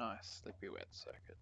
Nice, sleepy wet circuit.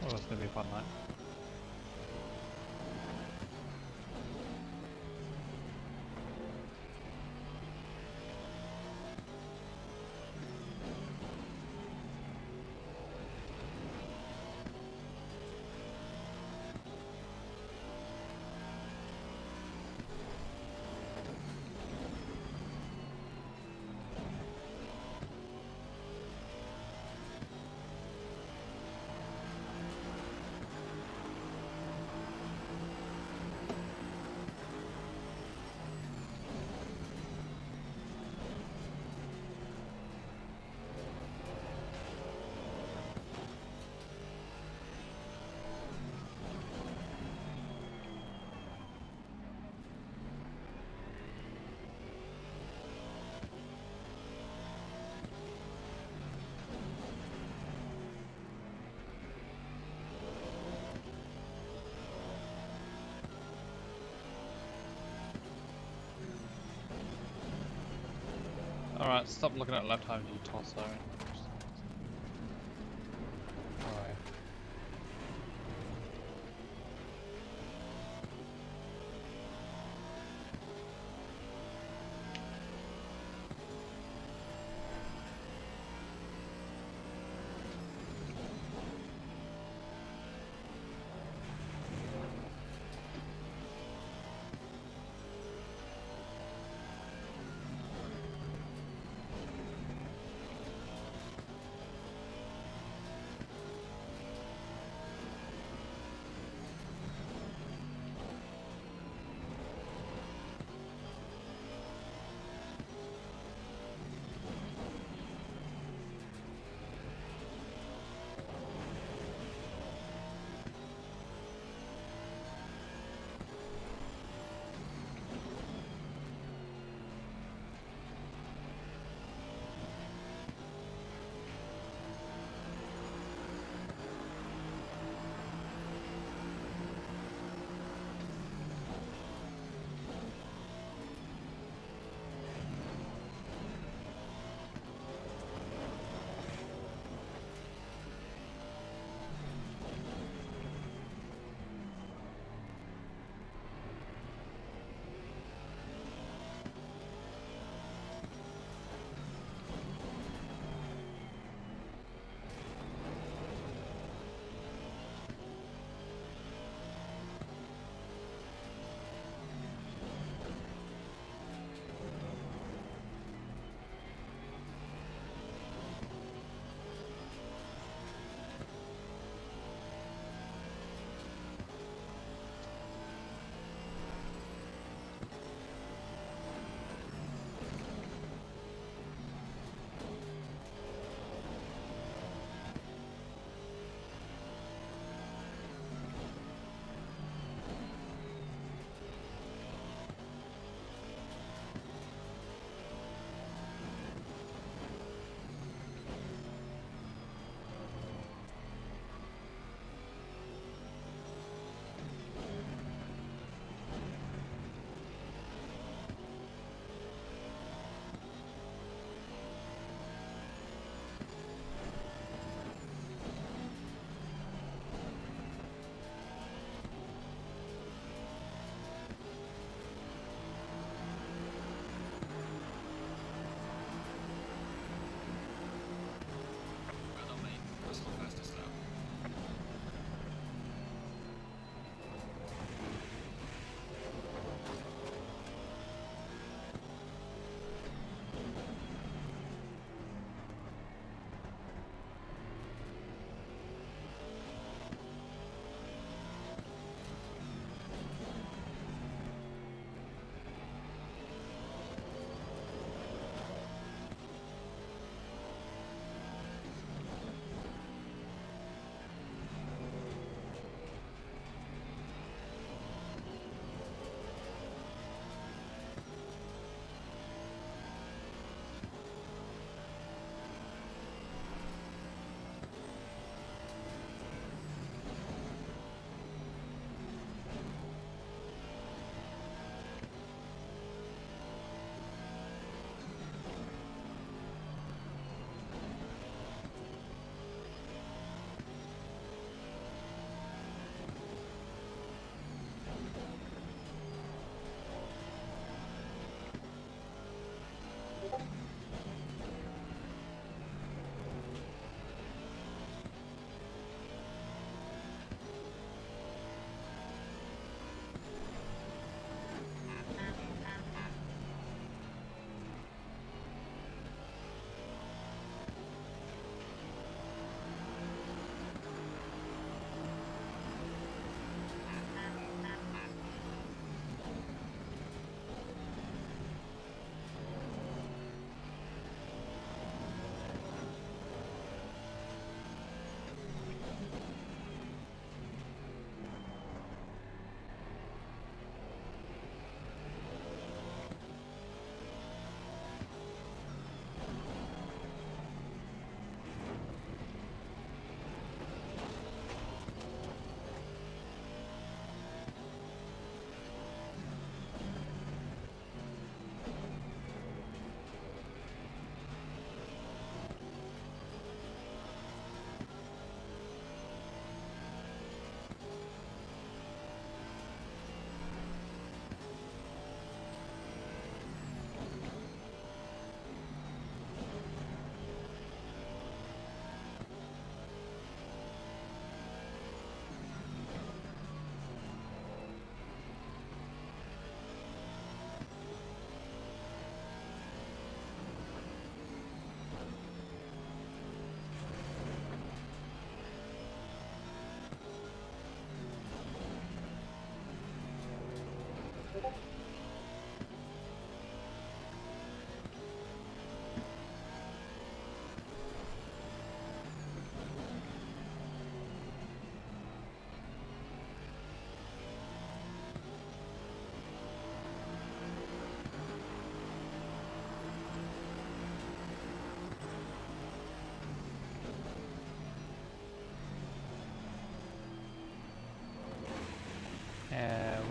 Oh, that's gonna be a fun night. Alright, stop looking at left hand, you tosser. Alright.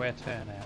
Where turn out?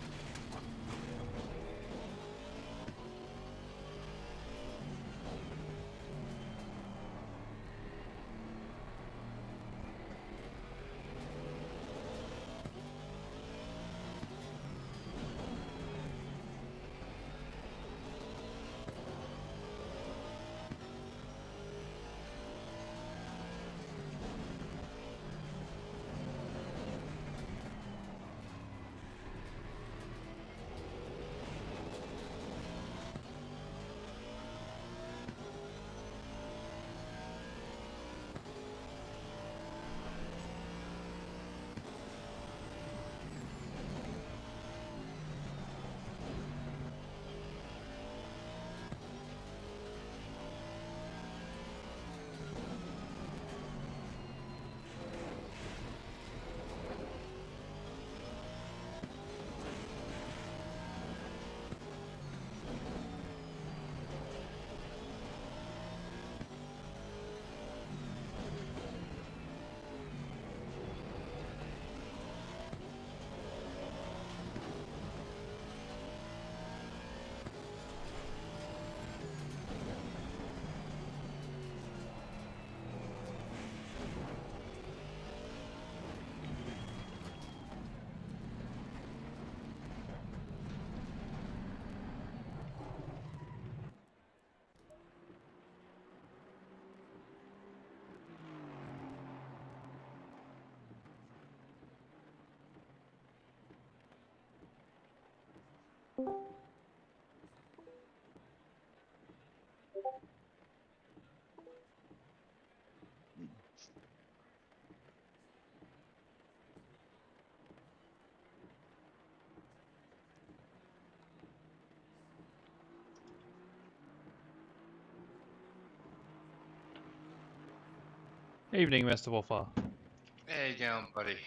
Evening, Mr. Wolfer. How you going, buddy?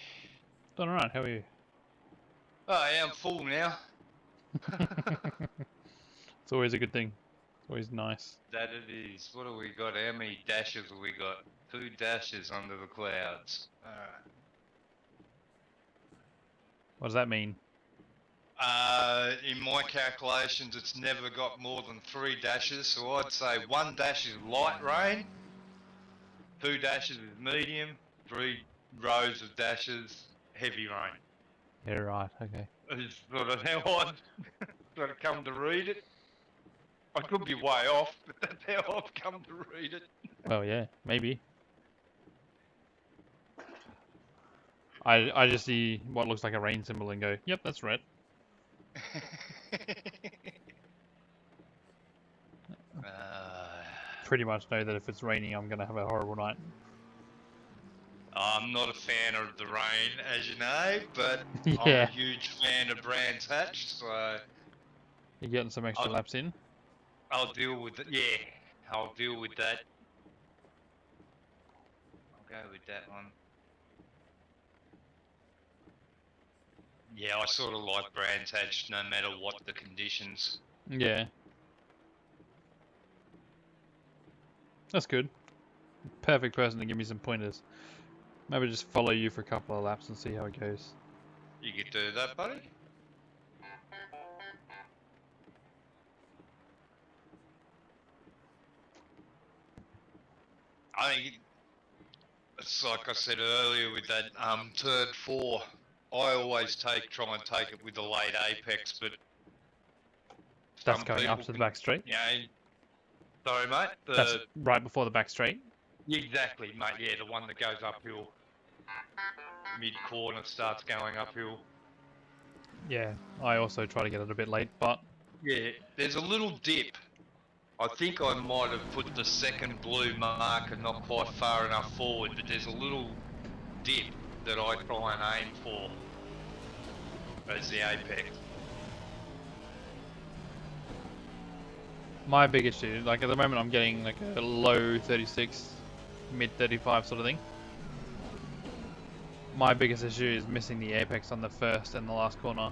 Doing alright, how are you? Oh, yeah, I'm full now. It's always a good thing. It's always nice. That it is. What have we got? How many dashes have we got? 2 dashes under the clouds. Alright. What does that mean? In my calculations, it's never got more than 3 dashes, so I'd say 1 dash is light rain, 2 dashes is medium, 3 rows of dashes, heavy rain. Yeah, right, okay. Is sort of how I've sort of come to read it. I could be way off, but that's how I've come to read it. Well, yeah, maybe. I just see what looks like a rain symbol and go, yep, that's red. Pretty much know that if it's raining, I'm going to have a horrible night. I'm not a fan of the rain, as you know, but Yeah. I'm a huge fan of Brands Hatch, so You're getting some extra laps in? I'll deal with it. Yeah, I'll deal with that. I'll go with that one. Yeah, I sort of like Brands Hatch no matter what the conditions. Yeah. That's good. Perfect person to give me some pointers. Maybe just follow you for a couple of laps and see how it goes. You could do that, buddy. I think it's like I said earlier with that turn 4. I always try and take it with the late apex, but That's going up to the back straight? Yeah. Sorry, mate. That's right before the back straight? Exactly, mate. Yeah, the one that goes uphill. Mid-corner starts going uphill. Yeah, I also try to get it a bit late, but... Yeah, there's a little dip. I think I might have put the second blue marker not quite far enough forward, but there's a little dip that I try and aim for as the apex. My big issue, like at the moment I'm getting like a low 36, mid 35 sort of thing. My biggest issue is missing the apex on the first and the last corner.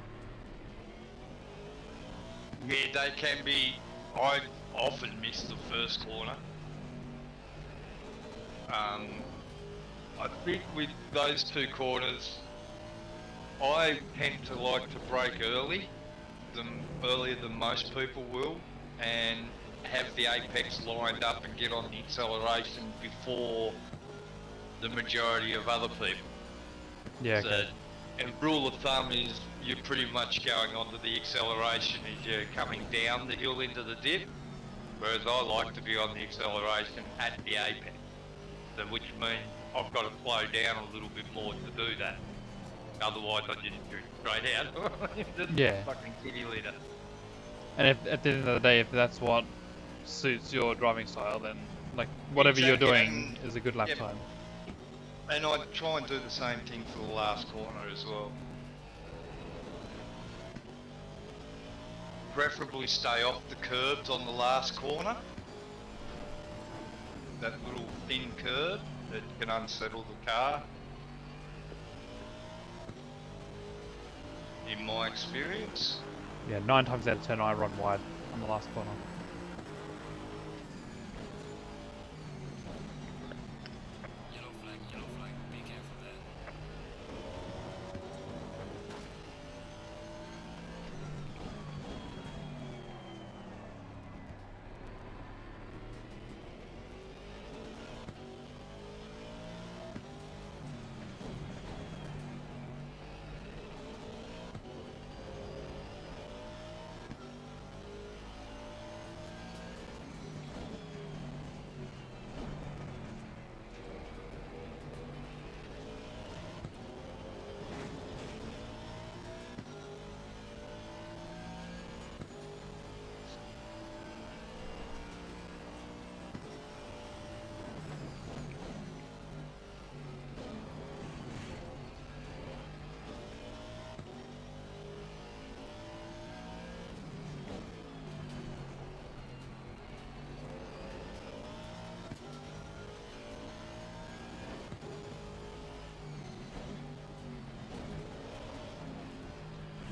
Yeah, they can be... I often miss the first corner. I think with those 2 corners, I tend to like to brake earlier than most people will, and have the apex lined up and get on the acceleration before the majority of other people. Yeah, So, okay. and rule of thumb is you're pretty much going onto the acceleration as you're coming down the hill into the dip, whereas I like to be on the acceleration at the apex, so which means I've got to slow down a little bit more to do that. Otherwise I just shoot straight out. Just Yeah. fucking kitty litter. And if at the end of the day, if that's what suits your driving style, then like whatever you're Exactly, doing is a good lap yep. time. And I try and do the same thing for the last corner as well. Preferably stay off the curbs on the last corner. That little thin curb that can unsettle the car. In my experience. Yeah, 9 times out of 10 I run wide on the last corner. Yellow flag, be careful there.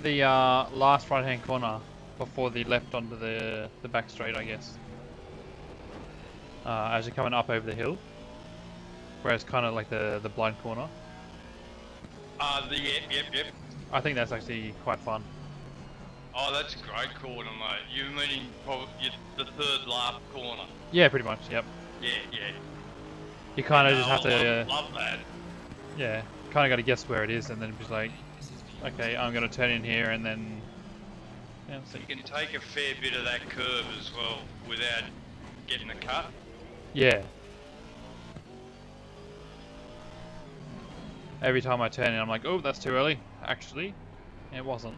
The last right hand corner before the left onto the back straight, I guess. As you're coming up over the hill, where it's kind of like the blind corner. Yep. I think that's actually quite fun. Oh, that's a great corner, mate. You meaning probably the third last corner? Yeah, pretty much. Yep. Yeah. You kind of No, just have to. love that. Yeah, kind of got to guess where it is, and then just like, okay, I'm gonna turn in here, and then. Yeah, So you can take a fair bit of that curve as well without getting a cut. Yeah. Every time I turn in, I'm like, oh, that's too early. Actually, it wasn't.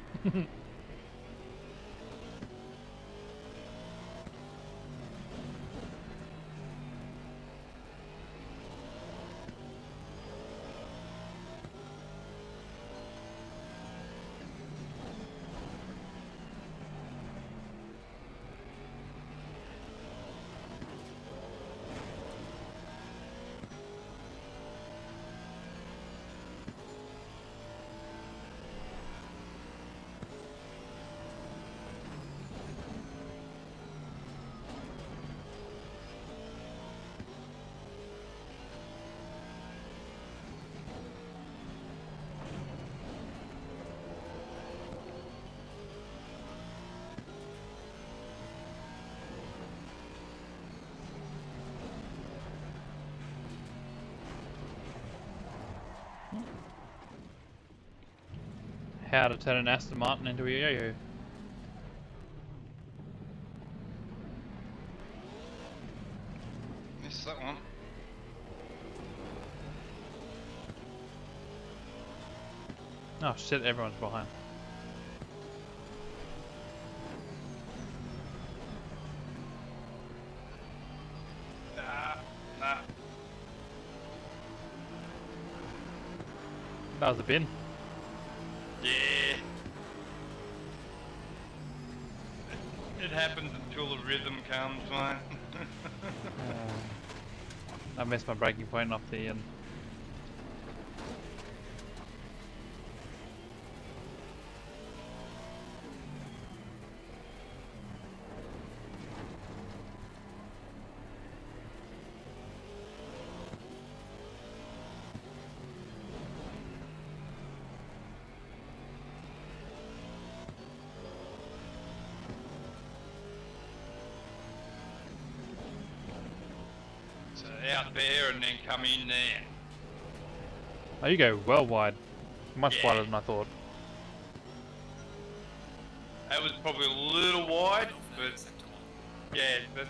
How to turn an Aston Martin into a yo-yo. Missed that one. Oh shit, everyone's behind. Nah. That was a bin. Yeah. It happens until the rhythm comes, mate. I missed my braking point off the end. out there and then come in there. Oh, you go well wide. Much Yeah. wider than I thought. That was probably a little wide, Yellow flag but in sector 1. yeah, but...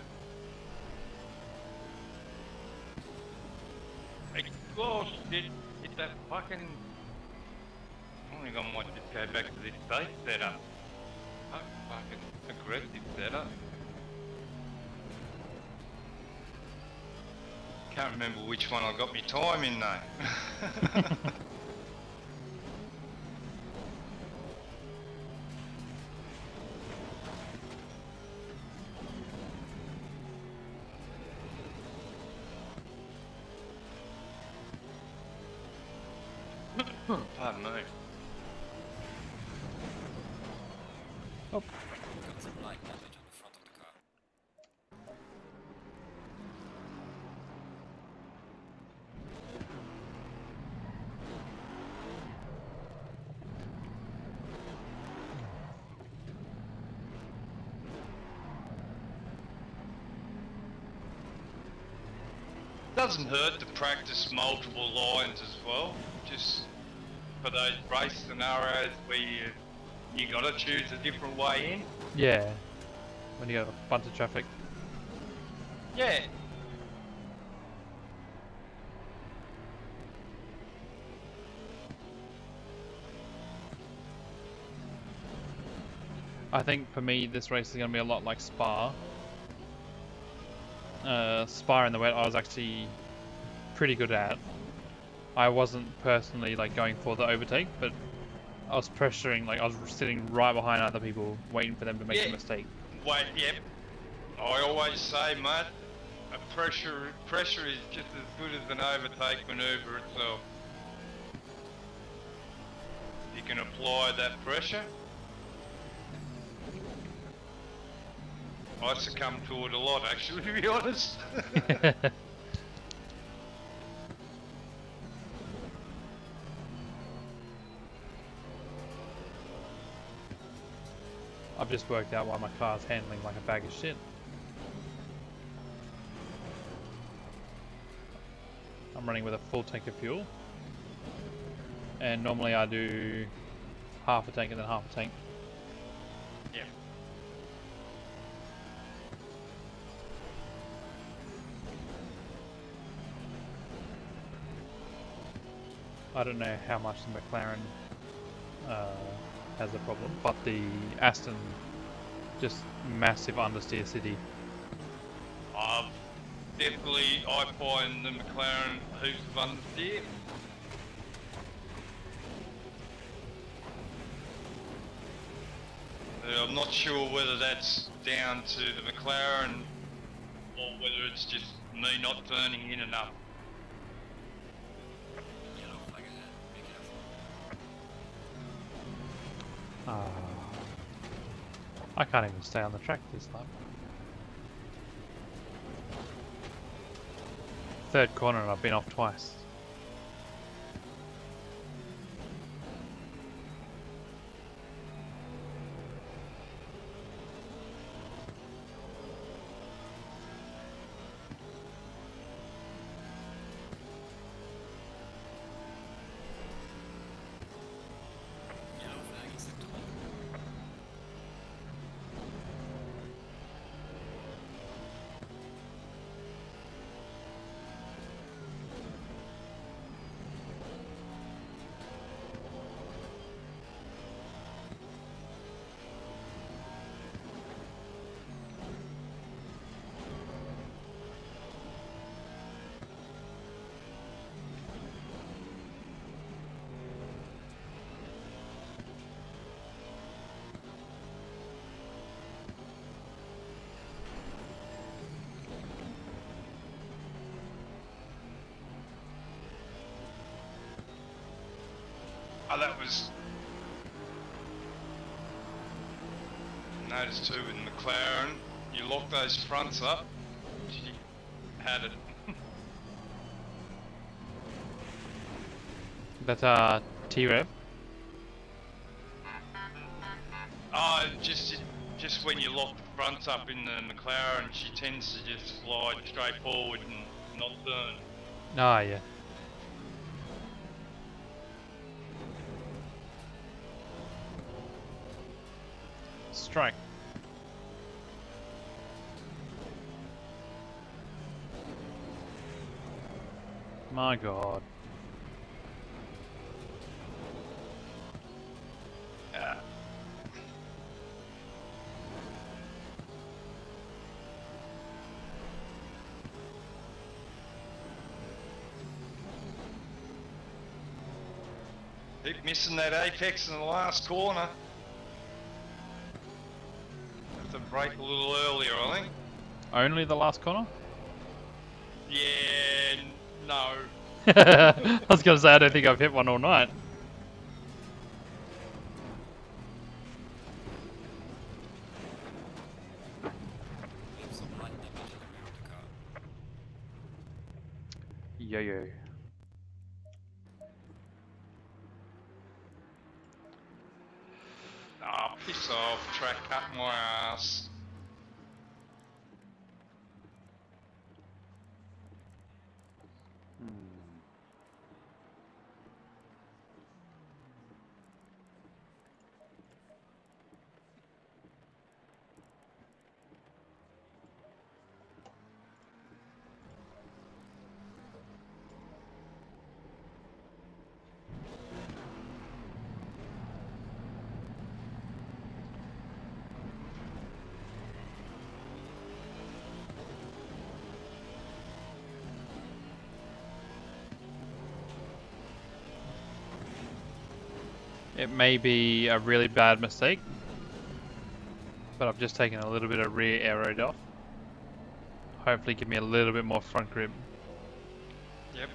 Oh shit, hit that fucking... I think I might just go back to this base setup. Oh, fucking aggressive setup. Can't remember which one I got my time in though. Pardon me. Oh, Got some light damage on the front of the car. Doesn't hurt to practice multiple lines as well, just for those race scenarios where you gotta choose a different way in. yeah. When you got a bunch of traffic. Yeah. I think for me, this race is going to be a lot like Spa. Spa in the wet, I was actually pretty good at. I wasn't personally like going for the overtake, but I was pressuring, like I was sitting right behind other people, waiting for them to make a Yeah. mistake. Wait, yep. I always say, mate, pressure is just as good as an overtake manoeuvre itself. You can apply that pressure. I succumb to it a lot, actually, to be honest. I've just worked out why my car's handling like a bag of shit. I'm running with a full tank of fuel. And normally I do half a tank and then half a tank. Yeah. I don't know how much the McLaren has a problem, but the Aston just massive understeer city. Definitely, I find the McLaren hoops of understeer. I'm not sure whether that's down to the McLaren or whether it's just me not turning in enough. Yellow flag ahead. Be careful. I can't even stay on the track this time. Third corner and I've been off twice. Yellow flag in sector 1. Oh, that was... Notice too with McLaren, you lock those fronts up, you had it. That's T-Rev. Oh, just when you lock the fronts up in the McLaren, she tends to just slide straight forward and not turn. Ah, yeah. Strike. My God. Ah. Keep missing that apex in the last corner. Have to brake a little earlier, I think. Only the last corner? Yeah, no. I was gonna say I don't think I've hit one all night. We have some light damage in the rear of the car. Yo yo. Ah, piss off, track cut my ass. It may be a really bad mistake, but I've just taken a little bit of rear aero off. Hopefully give me a little bit more front grip. Yep.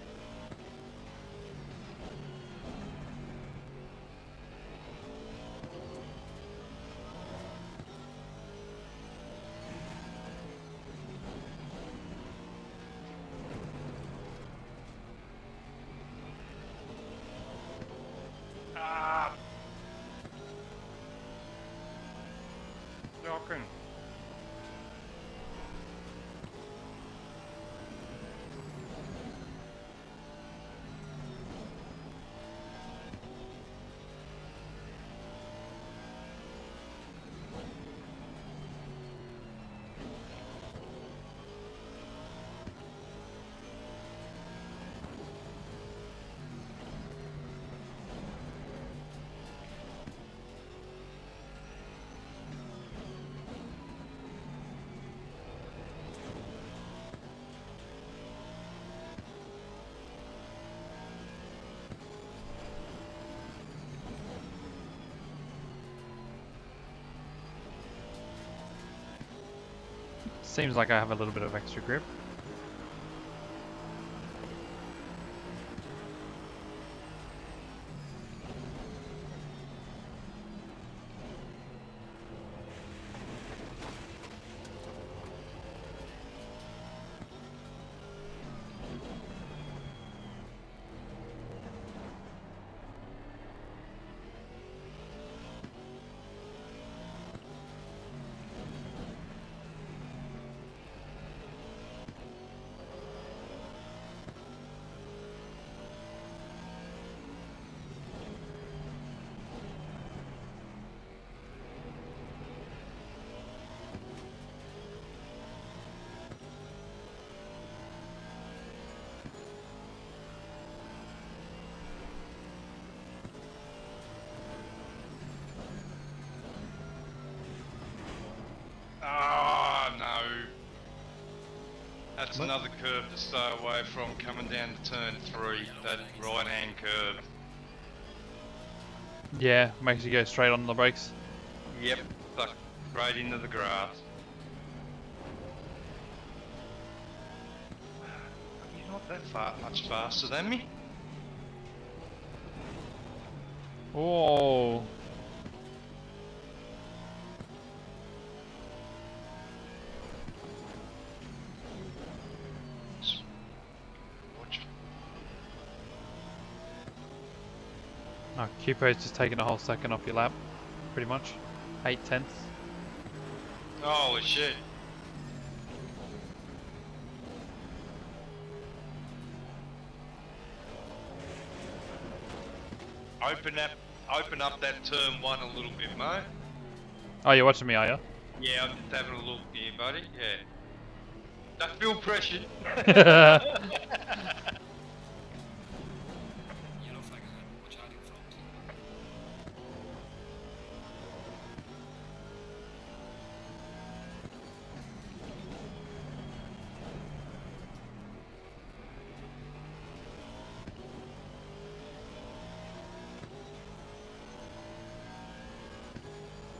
Ah. Knocking. Seems like I have a little bit of extra grip. Ah, no. That's another curve to stay away from coming down to turn 3, that right hand curve. Yeah, makes you go straight on the brakes. Yep, stuck right into the grass. You're not that much faster than me. Oh, Watch. no, Cupo's just taking a whole second off your lap, pretty much. 8/10. Holy shit. Open up that turn 1 a little bit, mate. Oh, you're watching me, are you? Yeah, I'm just having a look here, buddy. Yeah. Don't feel pressured. Yellow flag ahead. Watch out in front.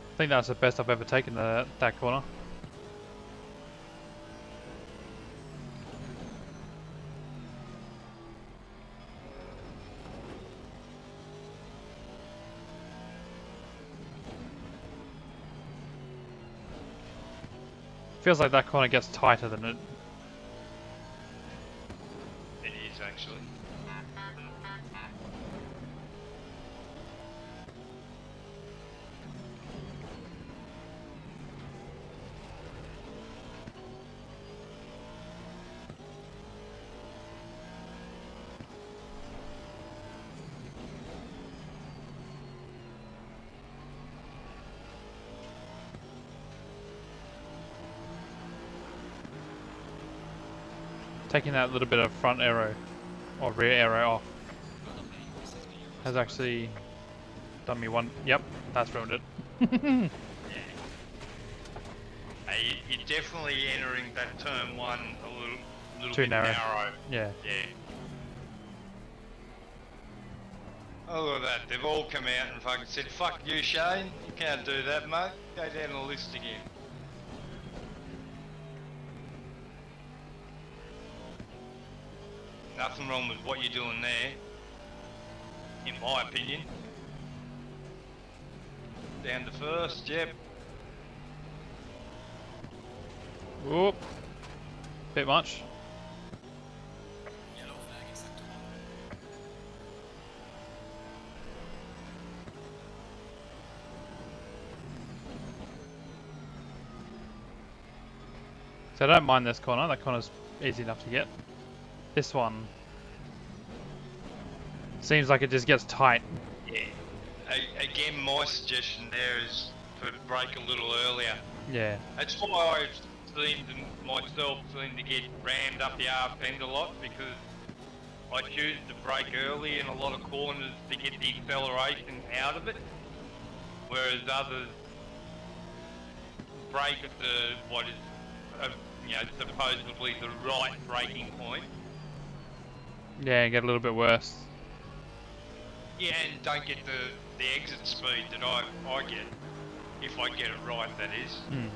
I think that's the best I've ever taken that corner. Feels like that corner gets tighter than it. It is actually. Taking that little bit of front arrow or rear arrow off has actually done me one. Yep, that's ruined it. You're definitely entering that turn 1 a little Too bit narrow. narrow. Yeah. Yeah. Oh, look at that. They've all come out and fucking said, fuck you, Shane. You can't do that, mate. Go down the list again. Nothing wrong with what you're doing there, in my opinion. Down to first, yep. Whoop. Bit much. Yellow flag in sector 1. So I don't mind this corner. That corner's easy enough to get. This one seems like it just gets tight. Yeah. Again, my suggestion there is to brake a little earlier. Yeah. That's why myself seem to get rammed up the arse end a lot, because I choose to brake early in a lot of corners to get the acceleration out of it, whereas others brake at what is, supposedly the right braking point. Yeah, get a little bit worse. Yeah, and don't get the exit speed that I get, if I get it right, that is. Hmm.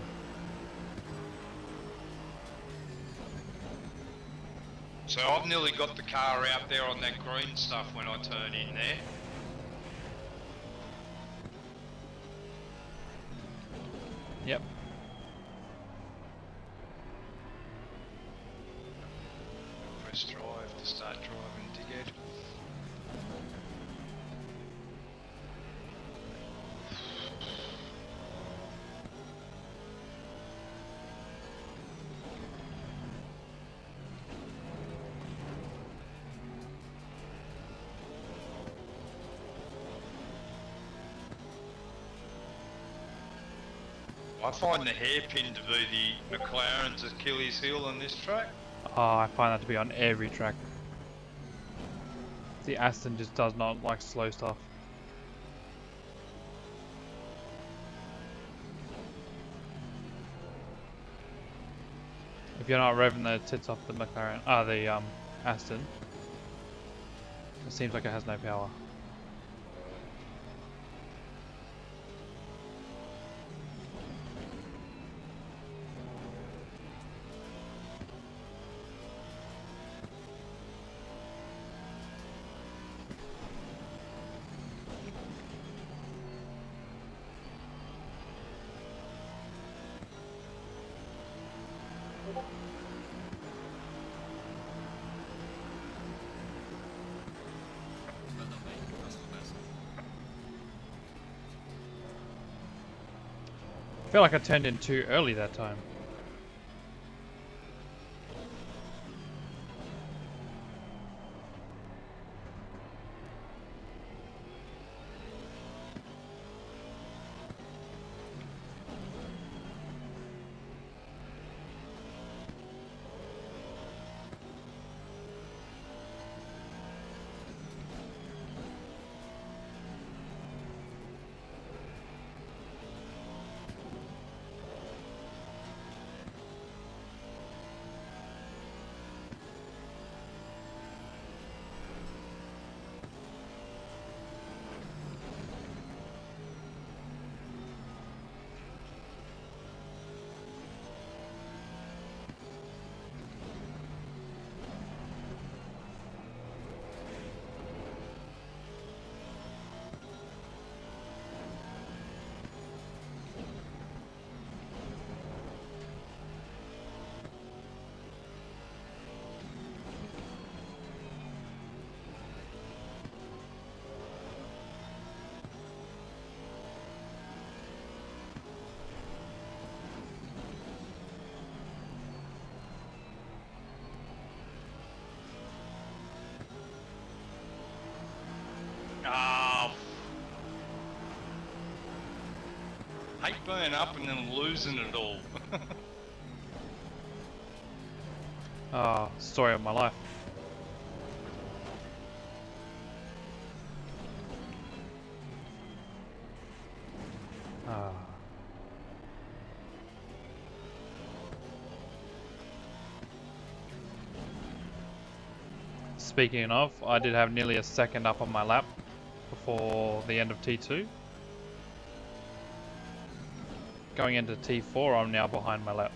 So I've nearly got the car out there on that green stuff when I turn in there. Yep. Press drive to start driving to get. I find the hairpin to be the McLaren's Achilles heel on this track. Oh, I find that to be on every track. The Aston just does not like slow stuff. If you're not revving the tits off the McLaren, the Aston, it seems like it has no power. Well done, mate. That's the best. I feel like I turned in too early that time. hate burning up and then losing it all. Ah, story of my life. Ah. Speaking of, I did have nearly a second up on my lap before the end of T2. Going into T4, I'm now behind my lap.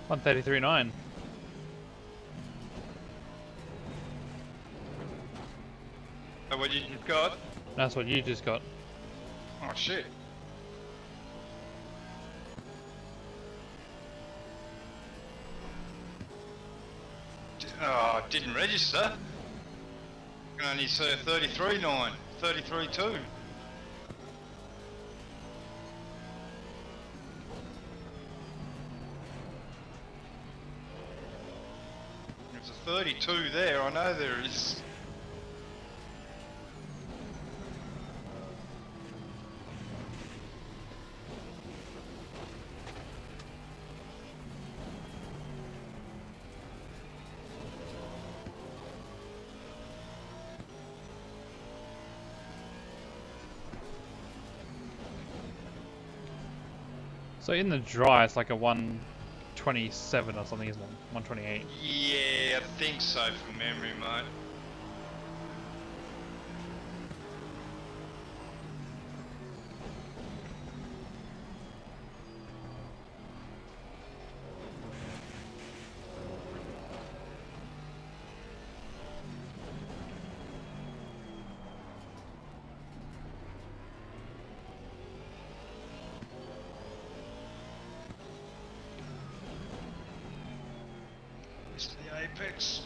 One 33.9. That what you just got? That's what you just got. Oh shit. Oh, it didn't register. I can only see a 33.9, 33.2. There's a 32 there, I know there is. So in the dry, it's like a 127 or something, isn't it? 128. Yeah, I think so from memory, mate. It's the apex.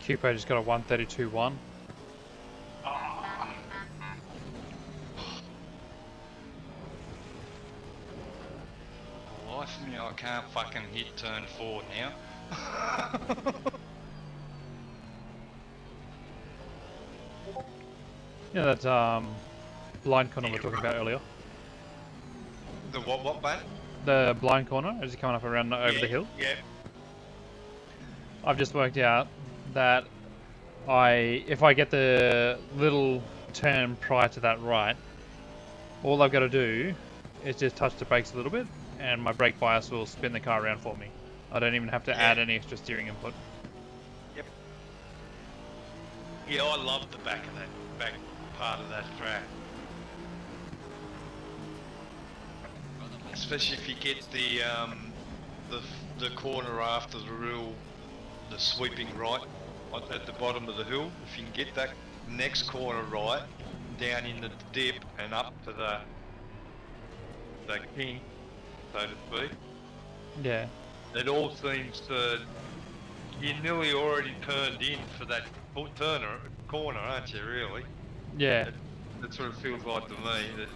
Cupo just got a 132.1. Life of me, I can't fucking hit turn 4 now. Yeah, that blind corner we were talking about earlier. The what, mate? The blind corner as you're coming up around over the hill. Yeah. I've just worked out that if I get the little turn prior to that right, all I've got to do is just touch the brakes a little bit, and my brake bias will spin the car around for me. I don't even have to add any extra steering input. Yep. Yeah, I love the back part of that track. Especially if you get the corner after the sweeping right at the bottom of the hill. If you can get that next corner right, down into the dip and up to the king, so to speak. Yeah. It all seems to, you're nearly already turned in for that corner, aren't you, really? Yeah. That's what it feels like to me. That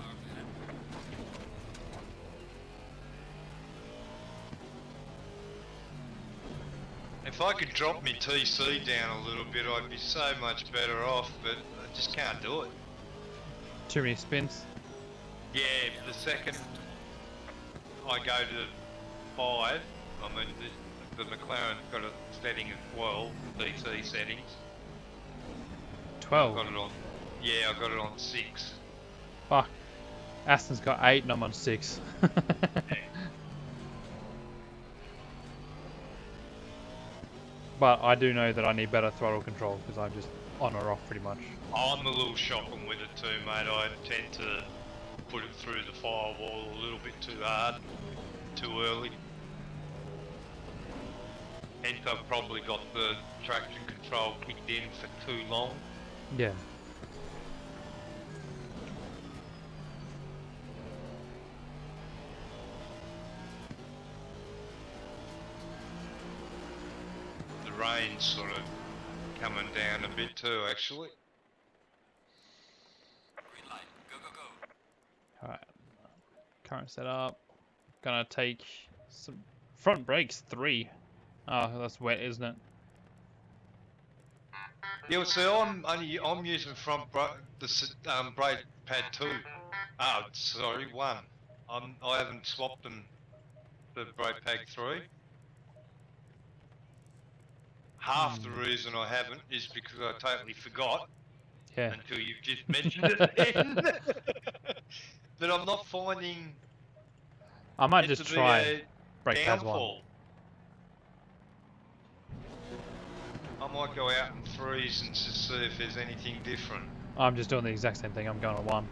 if I could drop my TC down a little bit, I'd be so much better off, but I just can't do it. Too many spins. Yeah, the second I go to 5, I mean, the McLaren's got a setting of 12, DC settings. 12. I got it on, yeah, I got it on 6. Fuck. Aston's got 8 and I'm on 6. But I do know that I need better throttle control because I'm just on or off pretty much. I'm a little shocking with it too, mate. I tend to put it through the firewall a little bit too hard, too early. Hence I've probably got the traction control kicked in for too long. Yeah. The rain's sort of coming down a bit too, actually. Green light. Go, go, go. Alright. Current setup. Gonna take some front brakes 3. Oh, that's wet, isn't it? Yeah, so I'm using front brake pad 2. Oh, sorry, 1. I haven't swapped them the brake pad 3. Half the reason I haven't is because I totally forgot Yeah. until you've just mentioned it then. But I'm not finding I might it just to be try a brake pads 1. downfall. I might go out in 3s and just see if there's anything different. I'm just doing the exact same thing. I'm going to 1.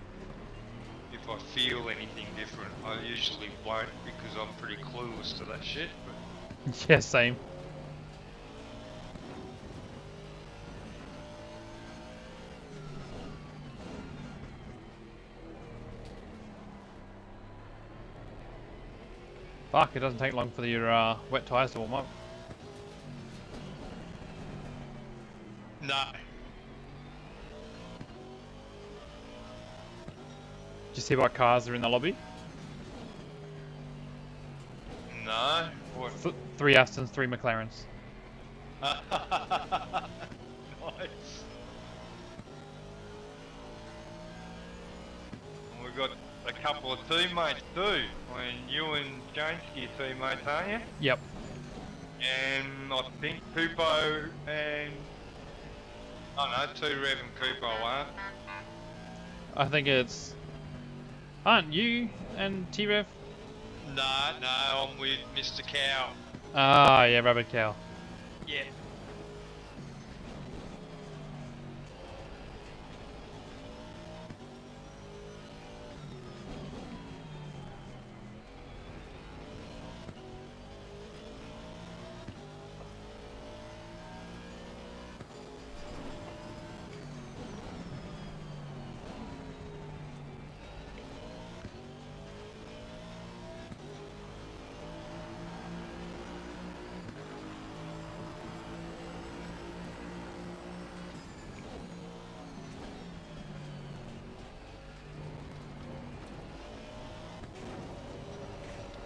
If I feel anything different, I usually won't because I'm pretty clueless to that shit. But Yeah, same. Fuck, it doesn't take long for your wet tyres to warm up. no. Did you see what cars are in the lobby? No. What? 3 Astons, 3 McLarens. Nice. And we've got a couple of teammates too. I mean, you and Jameski are teammates, aren't you? Yep. And I think Kupo and... Oh no, 2 Rev and Kupo aren't. I think it's... Aren't you and T-Rev? No, I'm with Mr. Cow. Ah, yeah, Rabbit Cow. Yeah.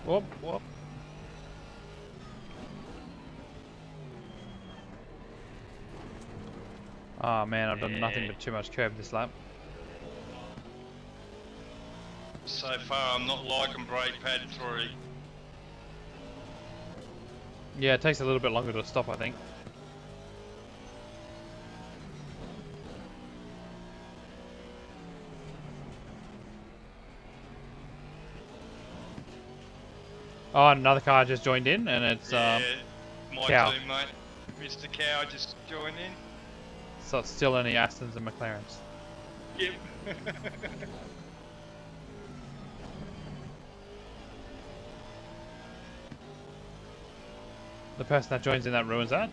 Whoop, whoop. Oh man, I've done nothing but too much curb this lap. So far, I'm not liking brake pad 3. Yeah, it takes a little bit longer to stop, I think. Oh, another car just joined in, and it's Yeah, my Cow. teammate, Mr. Cow, just joined in. So it's still only Astons and McLarens. Yep. The person that joins in that ruins that.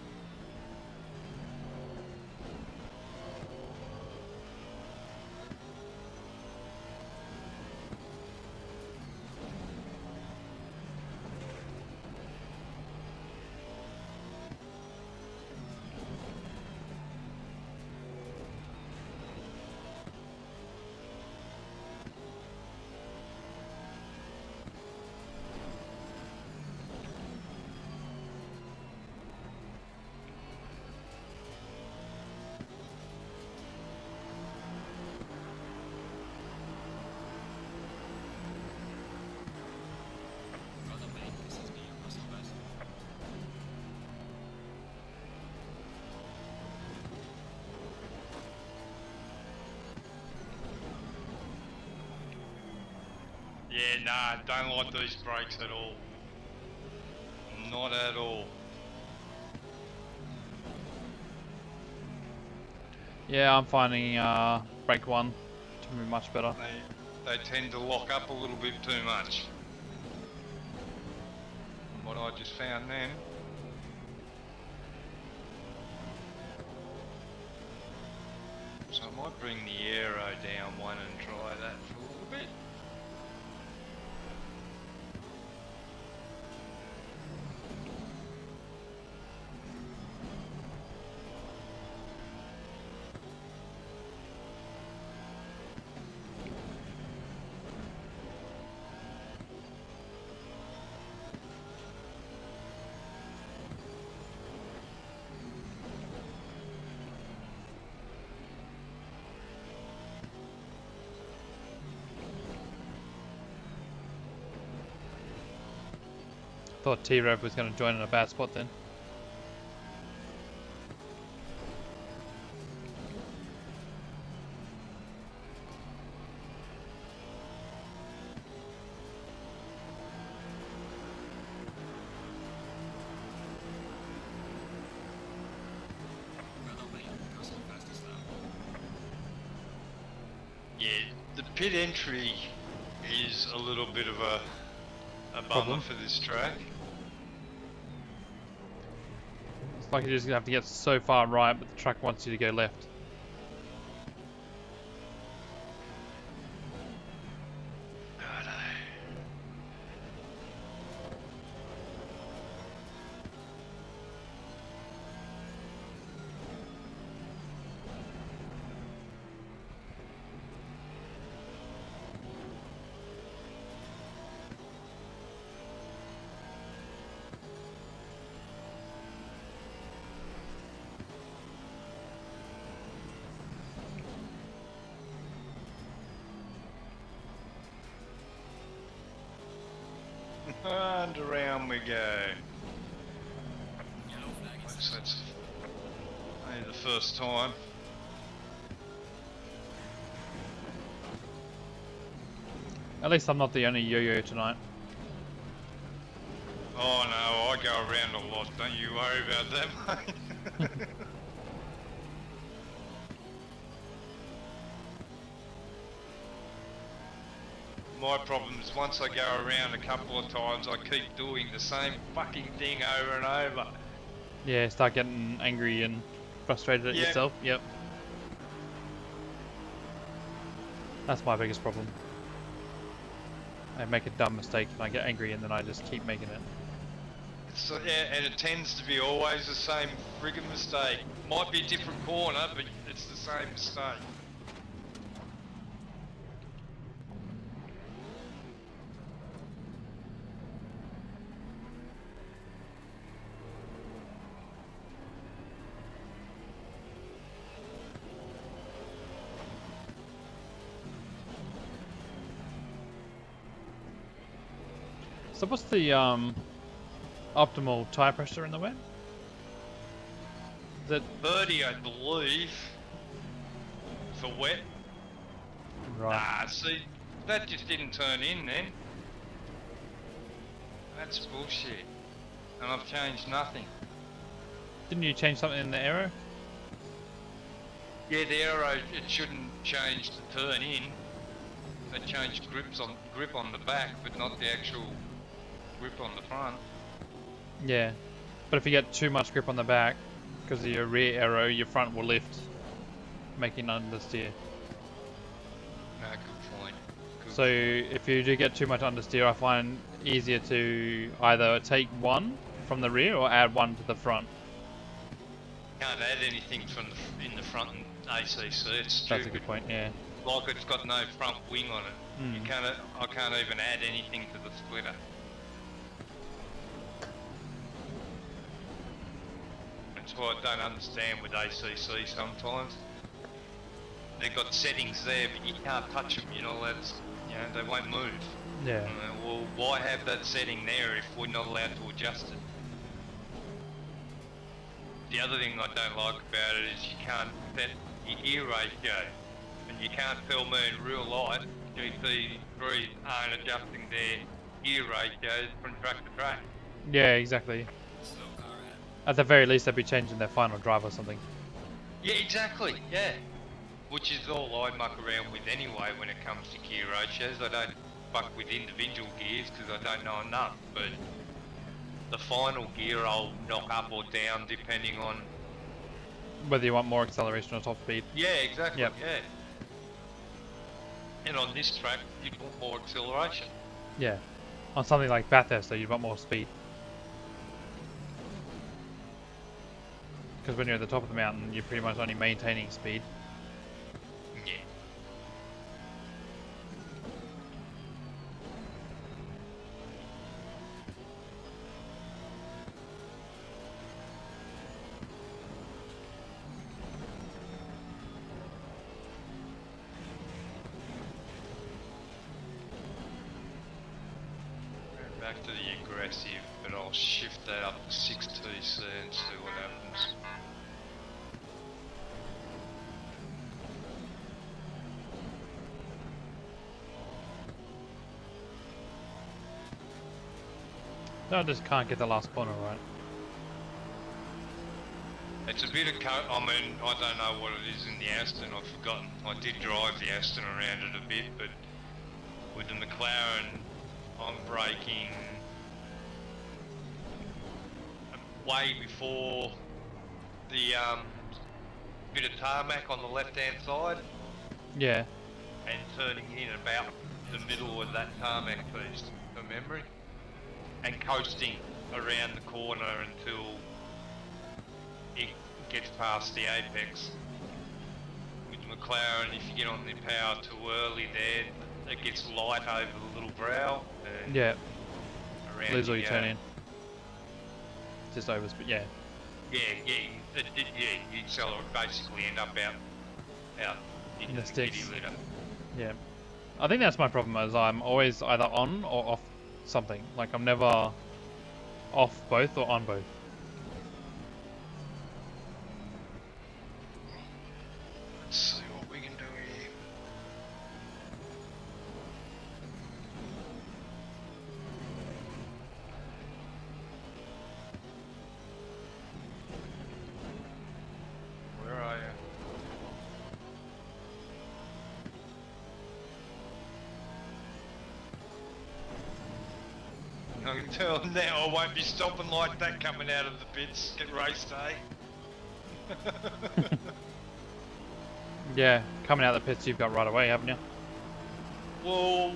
Brother, mate, this is me, Russell West. Yeah, nah, don't like these brakes at all. Not at all. Yeah, I'm finding brake 1 to be much better. They tend to lock up a little bit too much. What I just found then. So I might bring the aero down one and try that for a little bit. Thought T-Rev was going to join in a bad spot then. Brother, mate, Russell fastest lap. Yeah, the pit entry is a little bit of a bummer Problem. for this track. It's like you're just going to have to get so far right, but the track wants you to go left. Righto. And around we go. Yellow flag is So it's only the first time. At least I'm not the only yo-yo tonight. Oh no, I go around a lot, don't you worry about that, mate. My problem is once I go around a couple of times, I keep doing the same fucking thing over and over. Yeah, start getting angry and frustrated at Yeah. yourself. Yep. That's my biggest problem. I make a dumb mistake and I get angry and then I just keep making it. So, yeah, and it tends to be always the same friggin' mistake. Might be a different corner, but it's the same mistake. So what's the optimal tire pressure in the wet? Is it 30, I believe, for wet. right? Nah, see, that just didn't turn in then. That's bullshit. And I've changed nothing. Didn't you change something in the aero? Yeah, the arrow, it shouldn't change to turn in. It changed grip on the back, but not the actual grip on the front. Yeah, but if you get too much grip on the back because of your rear aero, your front will lift, making understeer. No, good point. Good So if you do get too much understeer, I find easier to either take one from the rear or add one to the front. Can't add anything from in the front and ACC. It's That's stupid. a good point. Yeah. Like it's got no front wing on it. Mm. I can't even add anything to the splitter. That's why I don't understand with ACC sometimes. They've got settings there, but you can't touch them. You're not allowed to, they won't move. Yeah. Well, why have that setting there if we're not allowed to adjust it? The other thing I don't like about it is you can't set your gear ratio, and you can't tell me in real life GT3 aren't adjusting their gear ratios from track to track. Yeah, exactly. Slow car ad. At the very least, they'd be changing their final drive or something. Yeah, exactly. Yeah, which is all I muck around with anyway when it comes to gear ratios. I don't fuck with individual gears because I don't know enough, but the final gear I'll knock up or down depending on. Whether you want more acceleration or top speed. Yeah, exactly. Yep. Yeah. And on this track, you want more acceleration. Yeah. On something like Bathurst, though, you want more speed. Because when you're at the top of the mountain, you're pretty much only maintaining speed. Yeah. Back to the aggressive, but I'll shift that up to 6 TC and see what happens. No, I just can't get the last corner right. It's a bit of I mean, I don't know what it is in the Aston, I've forgotten. I did drive the Aston around it a bit, but with the McLaren, I'm braking way before the bit of tarmac on the left-hand side Yeah. and turning in about the middle of that tarmac piece, from memory, and coasting around the corner until it gets past the apex. With McLaren, if you get on the power too early there, it gets light over the little brow. And Yeah. around Lose all the, your turn in. Just over speed, yeah. Yeah, you accelerate, basically end up out In in the the sticks. kitty litter. Yeah. I think that's my problem, is I'm always either on or off something. Like, I'm never off both or on both. Let's see what we can do here. Where are you? I can tell now I won't be stopping like that coming out of the pits at race day. Yeah, coming out of the pits you've got right away, haven't you? Well,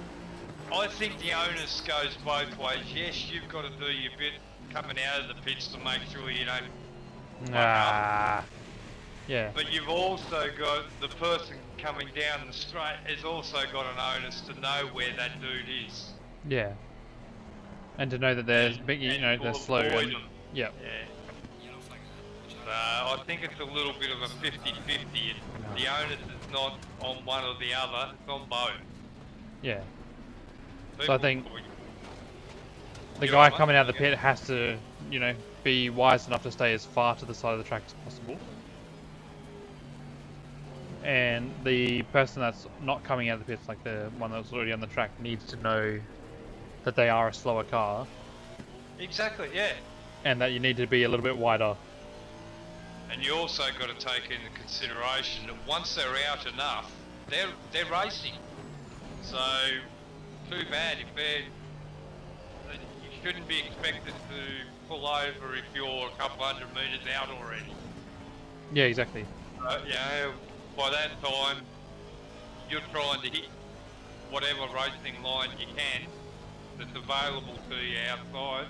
I think the onus goes both ways. Yes, you've got to do your bit coming out of the pits to make sure you don't fuck up. Ah. Yeah. But you've also got the person coming down the straight has also got an onus to know where that dude is. Yeah. And to know that there's And- big, you and know, to they're slow. avoid And, them. yeah. Yeah. Yellow flag ahead. I think it's a little bit of a 50-50. The onus is not on one or the other, it's on both. Yeah. So I People think avoid- The You're guy right, coming out of the mate. pit has to, you know, be wise enough to stay as far to the side of the track as possible. And the person that's not coming out of the pits, like the one that's already on the track, needs to know that they are a slower car Exactly, yeah. and that you need to be a little bit wider. And you also got to take into consideration that once they're out enough, they're racing. So too bad if you shouldn't be expected to pull over if you're a couple hundred metres out already. Yeah, exactly. You know, by that time, you're trying to hit whatever racing line you can that's available to you outside.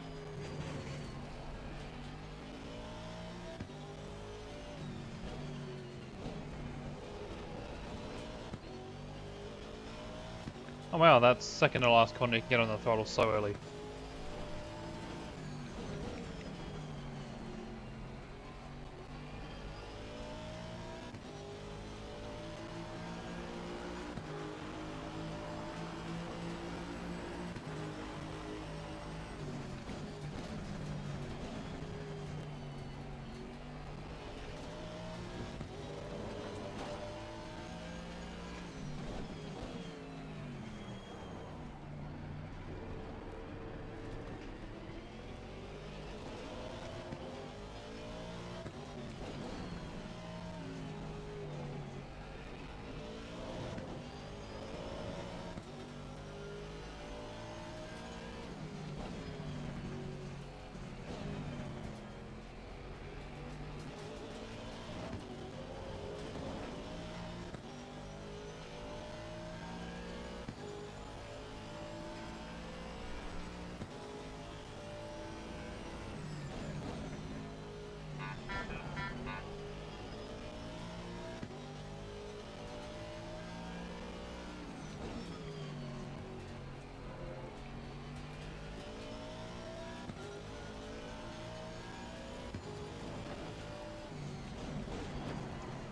Oh wow, that's second to last corner. You can get on the throttle so early.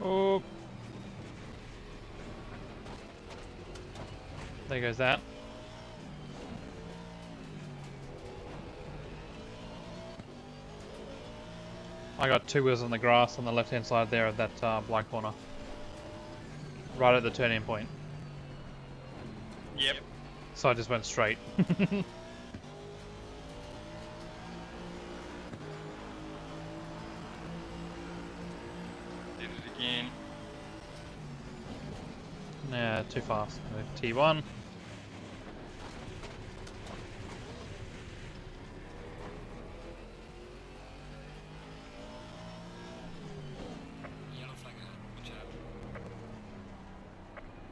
Oh, there goes that. I got two wheels on the grass on the left-hand side there of that blind corner, right at the turn-in point. Yep. So I just went straight. Did it again. Yeah, too fast. T1. Yellow flag ahead. Watch out.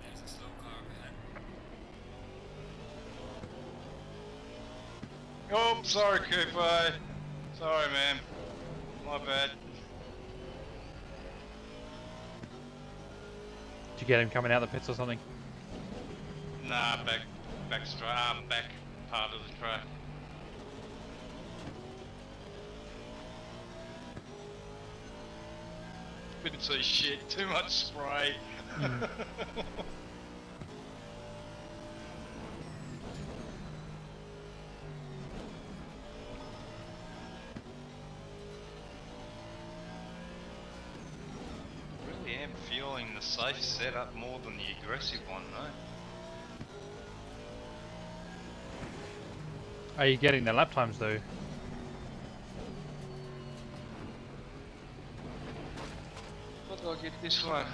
There's a slow car ahead. Oh, sorry, Cooper. Sorry, man. My bad. Did you get him coming out the pits or something? Nah, back part of the track. Couldn't see shit. Too much spray. Really am feeling the safe setup more than the aggressive one, though. Are you getting the lap times though? What do I get this one?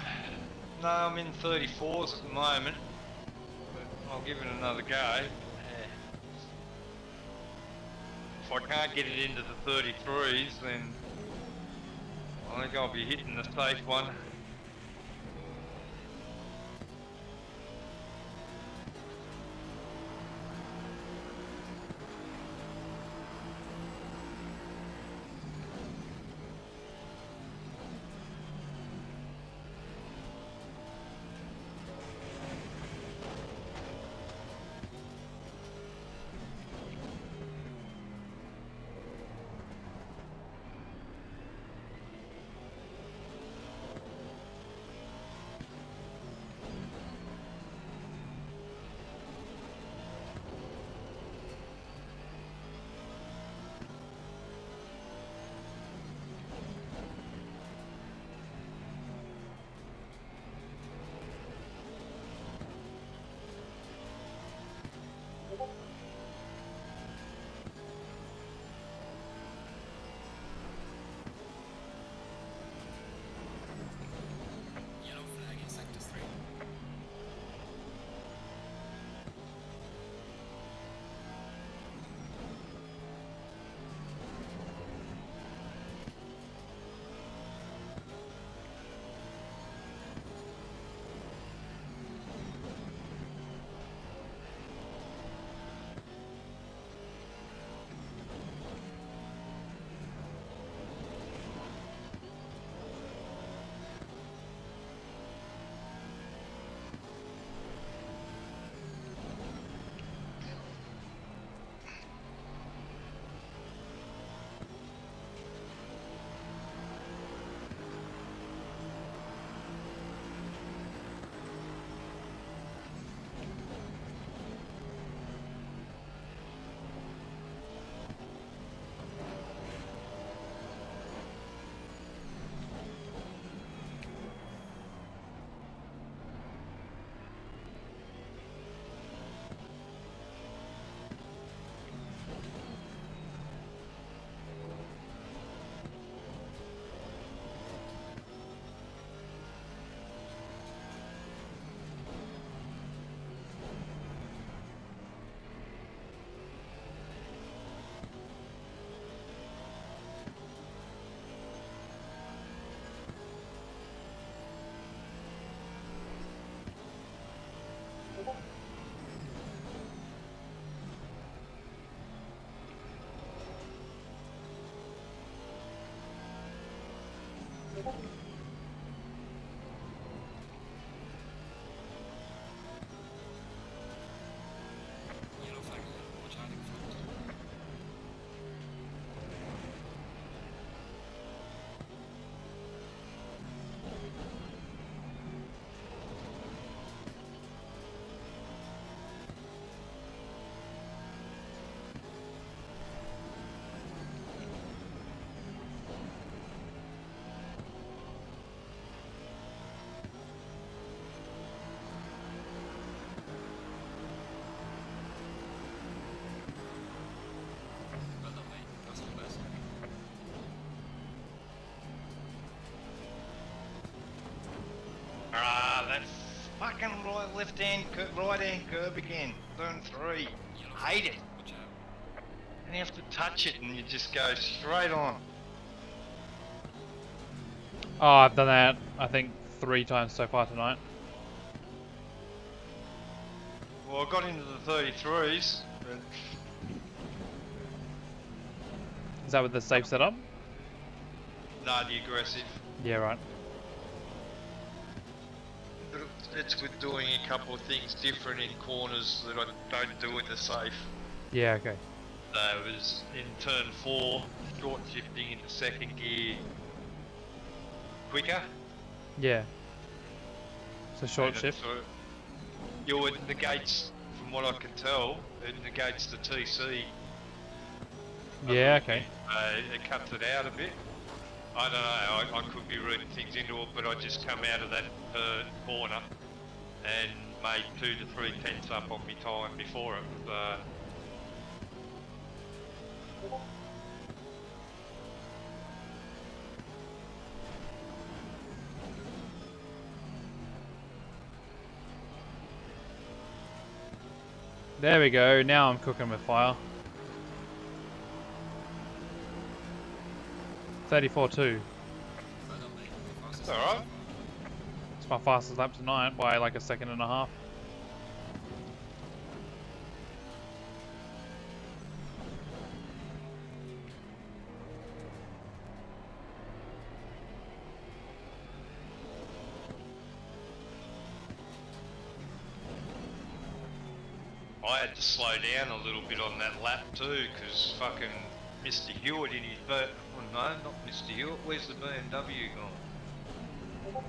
No, I'm in 34s at the moment. But I'll give it another go. Yeah. If I can't get it into the 33s, then I think I'll be hitting the safe one. fucking right hand curb again. Turn 3. Hate it. Watch out. And you have to touch it and you just go straight on. Oh, I've done that, I think, 3 times so far tonight. Well, I got into the 33s, but Is that with the safe setup? no, the aggressive. Yeah, right. But it's with doing a couple of things different in corners that I don't do in the safe. Yeah, okay. So it was in turn 4, short shifting into second gear quicker. Yeah. So short And shift. It negates, from what I can tell, it negates the TC. Yeah, okay. It cuts it out a bit. I don't know, I could be reading things into it, but I just come out of that corner and made 2 to 3 tenths up on my time before it. There we go, now I'm cooking with fire. 34.2. Well done, mate. It's alright. It's my fastest lap tonight by like a second and a half. I had to slow down a little bit on that lap too, because fucking Mr. Hewitt in his boat. Oh no, not Mr. Hewitt. Where's the BMW gone?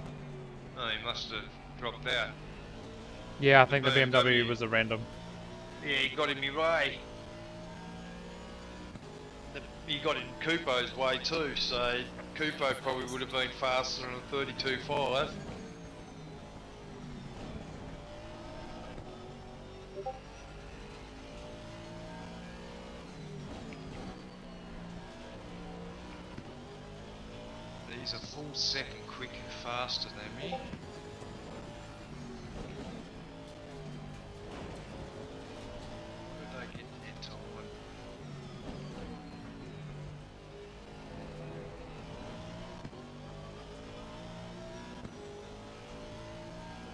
Oh, he must have dropped out. Yeah, I think the BMW BMW was a random. Yeah, he got in my way. He got in Kupo's way too, so Kupo probably would have been faster than a 32.5. He's a full second quicker faster than me. Where did I get into one?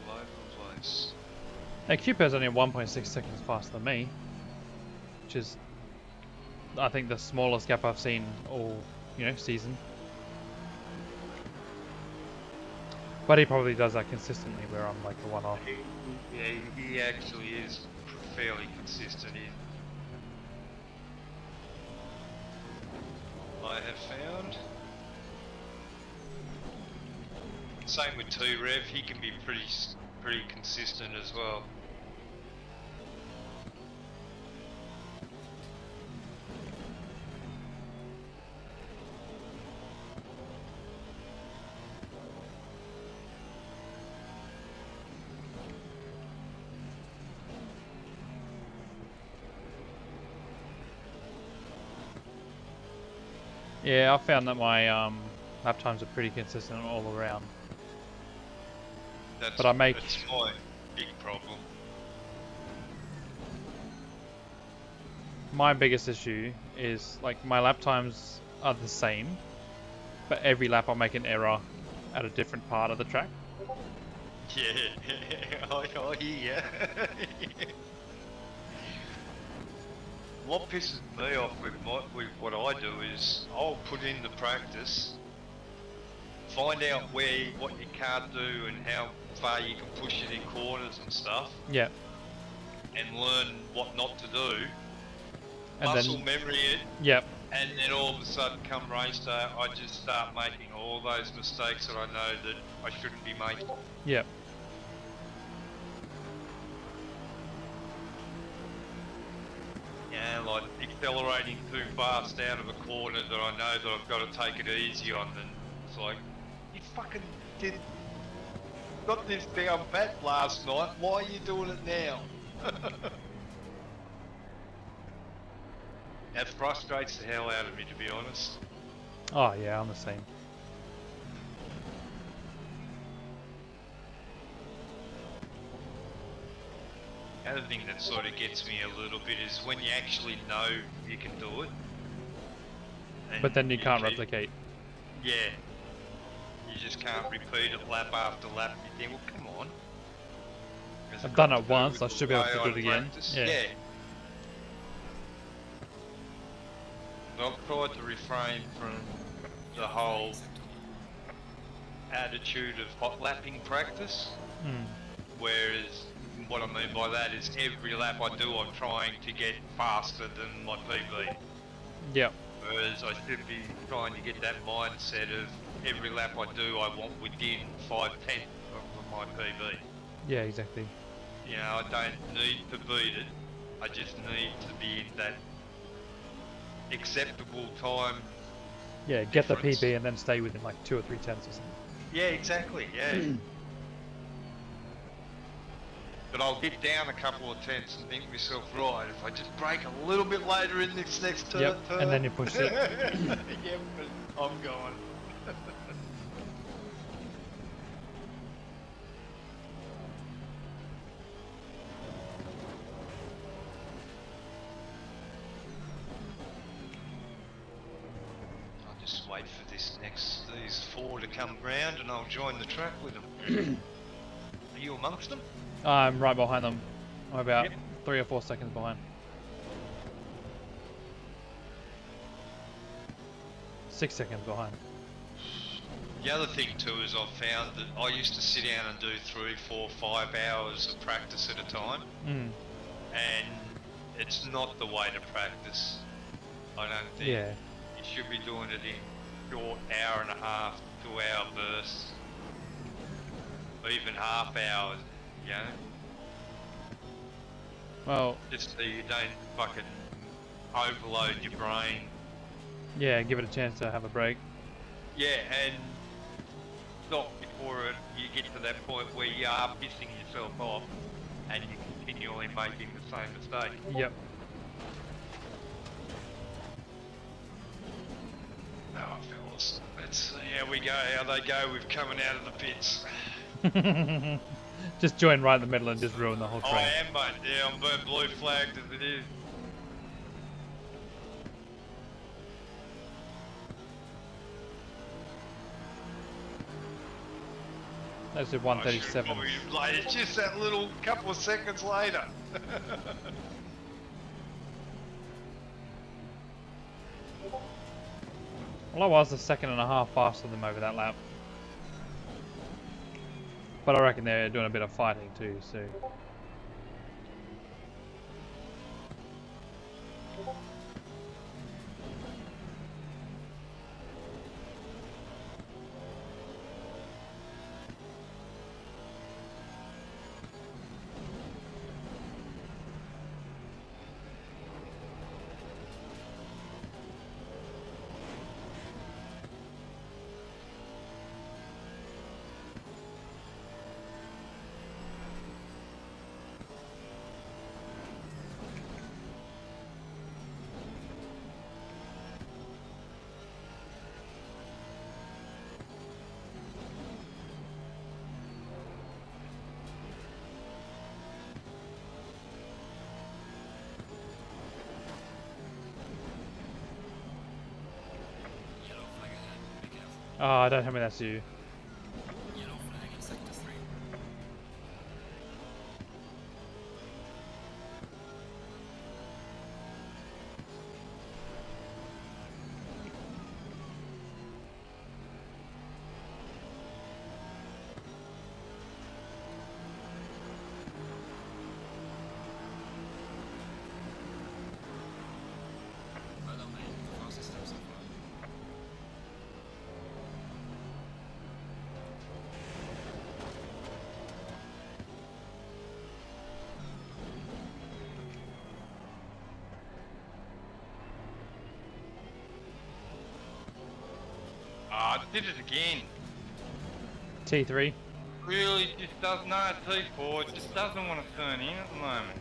All over the place. Hey, Cupo's only 1.6 seconds faster than me, which is, I think, the smallest gap I've seen all, season. But he probably does that consistently, where I'm like the one off. Yeah, he actually is fairly consistent in. I have found. Same with 2Rev, he can be pretty consistent as well. Yeah, I found that my lap times are pretty consistent all around. That's But I make- that's my big problem. My biggest issue is like my lap times are the same, but every lap I make an error at a different part of the track. Yeah, I hear ya. What pisses me off with what I do is I'll put in the practice, find out what you can't do and how far you can push it in corners and stuff, Yeah, and learn what not to do. and Muscle then memory it, yep, and then all of a sudden come race day, I just start making all those mistakes that I know that I shouldn't be making. yep. Yeah, like accelerating too fast out of a corner that I know that I've got to take it easy on, and it's like, you fucking got this down pat last night, why are you doing it now? That frustrates the hell out of me, to be honest. Oh yeah, I'm the same. The other thing that sort of gets me a little bit is when you actually know you can do it. and But then you can't keep- replicate. Yeah. You just can't repeat it lap after lap. You think, well, come on. Has I've got done to it do once, with I the should be able way to do I it again. practice? Yeah. But I've tried to refrain from the whole attitude of hot lapping practice. Hmm. Whereas, what I mean by that is every lap I do, I'm trying to get faster than my PB. Yep. Whereas I should be trying to get that mindset of every lap I do, I want within 5/10 of my PB. Yeah, exactly. You know, I don't need to beat it. I just need to be in that acceptable time. Yeah, get the Difference. PB and then stay within like 2 or 3 tenths or something. Yeah, exactly, yeah. But I'll get down a couple of tenths and think to myself, right, if I just break a little bit later in this next turn. Yep, and then you push it. Yeah, but I'm going. I'll just wait for these four to come round and I'll join the track with them. Are you amongst them? I'm right behind them. I'm about Yep. 3 or 4 seconds behind. 6 seconds behind. The other thing too is I've found that I used to sit down and do 3, 4, 5 hours of practice at a time, Mm. and it's not the way to practice. I don't think Yeah. you should be doing it in short hour and a half, 2-hour bursts, or even half hours, you know, Well, just so you don't fucking overload your brain. yeah, give it a chance to have a break. Yeah, and stop before you get to that point where you are pissing yourself off and you're continually making the same mistake. Yep. Oh, fellas, let's see how we go, how they go with coming out of the pits. Just join right in the middle and just ruin the whole I train. am, mate. Yeah, I'm burnt blue flagged as it is. That's at I should've 137. probably laid it just that little couple of seconds later. Well, I was a second and a half faster than them over that lap. But I reckon they're doing a bit of fighting too, so... Yellow flag ahead, be careful. Oh, don't tell me that's you. Yellow flag in sector 3. Well done, mate. The fastest step so far. Ah, I did it again. T3. Really just doesn't, no, T4, it just doesn't want to turn in at the moment.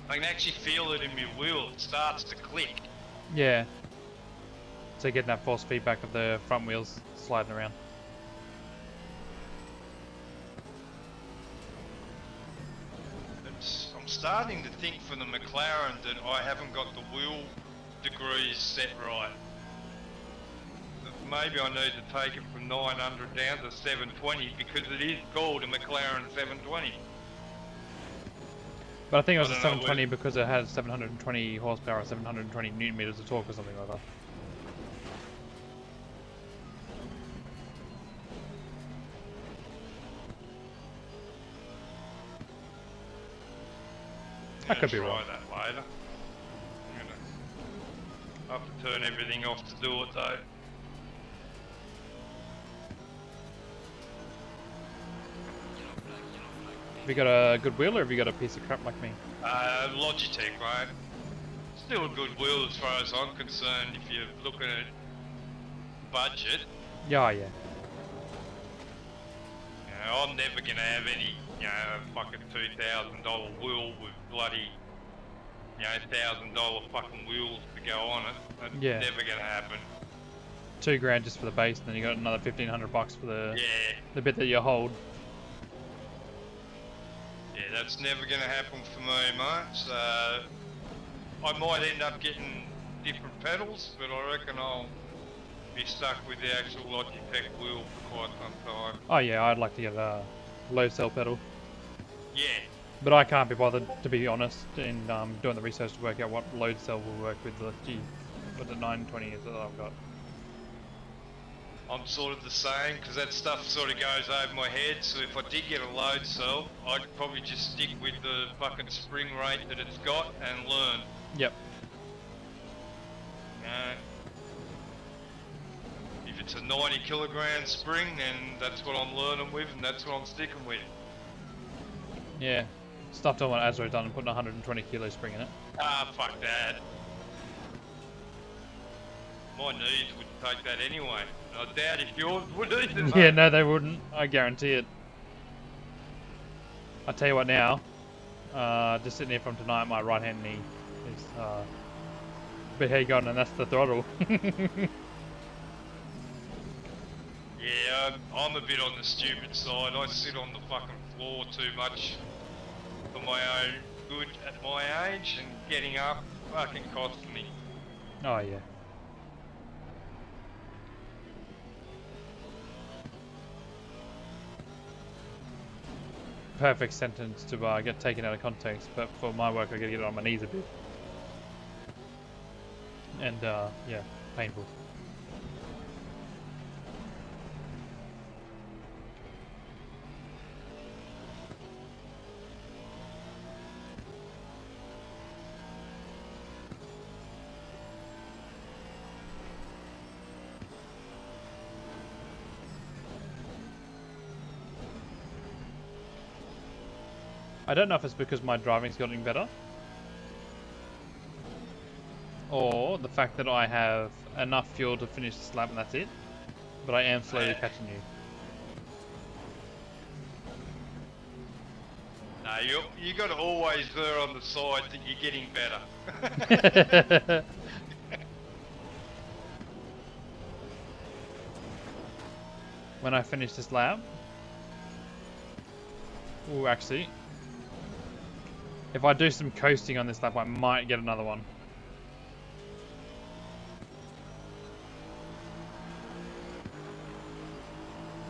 I can actually feel it in my wheel, it starts to click. Yeah. So getting that force feedback of the front wheels sliding around. I'm starting to think for the McLaren that I haven't got the wheel degrees set right. Maybe I need to take it from 900 down to 720 because it is called a McLaren 720. But I think it was I a don't know 720 because it had 720 horsepower or 720 newton meters of torque or something like that. I could be try wrong. that later. I'm gonna have to turn everything off to do it though. Have you got a good wheel or have you got a piece of crap like me? Logitech, mate. Still a good wheel as far as I'm concerned if you're looking at budget. Yeah, yeah. You know, I'm never gonna have any, you know, fucking $2,000 wheel with bloody, you know, $1,000 fucking wheels to go on it. That's Yeah. never gonna happen. $2,000 just for the base, and then you got another $1,500 for Yeah, the bit that you hold. yeah, that's never gonna happen for me, mate. So I might end up getting different pedals, but I reckon I'll be stuck with the actual Logitech wheel for quite some time. Oh yeah, I'd like to get a low cell pedal, Yeah, but I can't be bothered, to be honest, in doing the research to work out what load cell will work with the what the 920 is that I've got. I'm sort of the same because that stuff sort of goes over my head. So if I did get a load cell, I'd probably just stick with the fucking spring rate that it's got and learn. Yep. You know, if it's a 90 kilogram spring, then that's what I'm learning with, and that's what I'm sticking with. Yeah. Stop doing what Azro's done and putting a 120 kilo spring in it. Ah, fuck that. My knees would take that anyway. I doubt if yours would either. Yeah, mate. no, they wouldn't. I guarantee it. I'll tell you what now. Just sitting here from tonight, my right hand knee is a bit heavy going, and that's the throttle. Yeah, I'm a bit on the stupid side. I sit on the fucking floor too much for my own good at my age, and getting up fucking costs me. Oh yeah. Perfect sentence to get taken out of context, but for my work I gotta get it on my knees a bit. And yeah, painful. I don't know if it's because my driving's getting better, or the fact that I have enough fuel to finish this lap and that's it, but I am slowly catching you. No, you got to always err on the side that you're getting better. When I finish this lap, ooh, actually, if I do some coasting on this lap, I might get another one.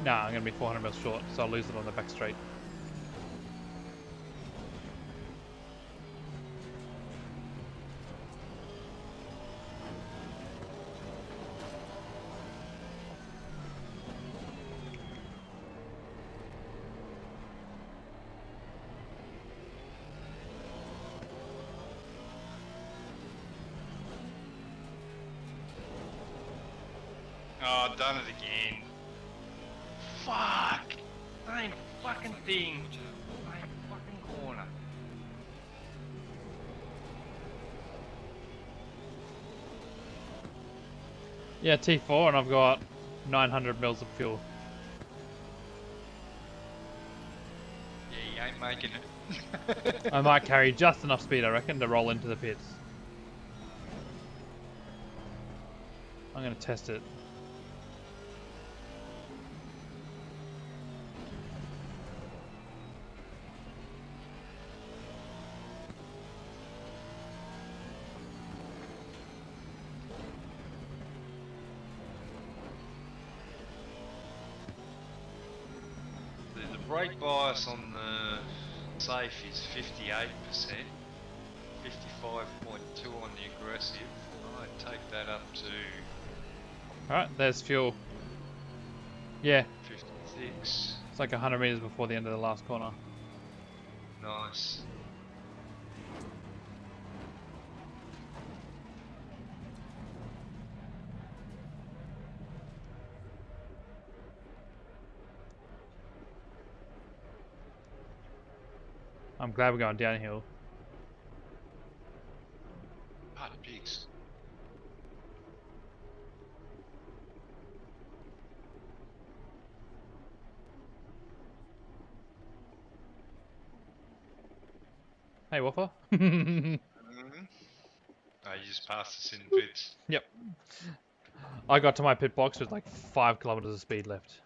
Nah, I'm going to be 400 mils short, so I'll lose it on the back straight. Oh, I've done it again. Fuck! Same fucking thing. Same fucking corner. Yeah, T4, and I've got 900 mils of fuel. Yeah, you ain't making it. I might carry just enough speed, I reckon, to roll into the pits. I'm gonna test it. The brake bias on the safe is 58%, 55.2 on the aggressive. I'd take that up to Alright, there's fuel. Yeah, 56. it's like 100 meters before the end of the last corner. Nice. I'm glad we're going downhill. Ah, pigs. Hey, Whopper. Mm-hmm. Oh, you just passed us in bits. Yep. I got to my pit box with like 5 kilometers of speed left.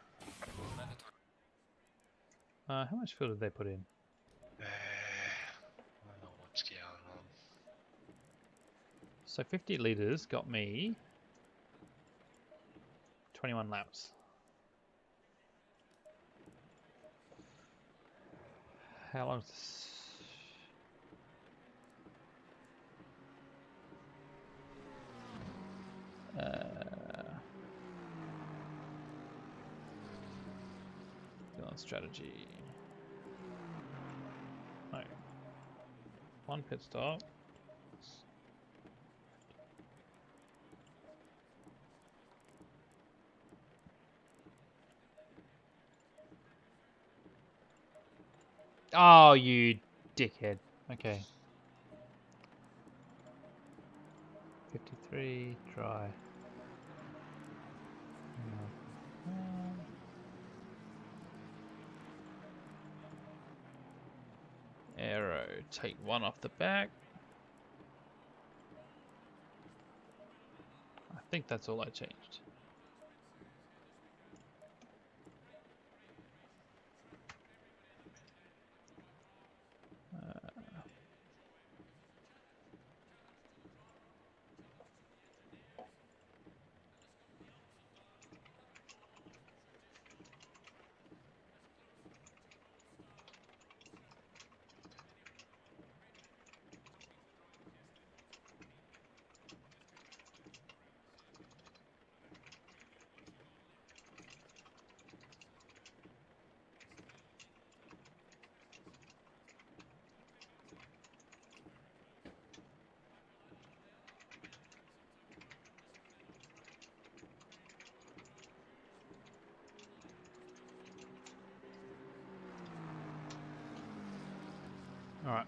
Mandatory. How much fuel did they put in? I don't know what's going on. So 50 liters got me 21 laps. How long is this? Go on strategy. No. One pit stop. Oh, you dickhead. Okay. 53, dry. Aero, take one off the back. I think that's all I changed. Alright.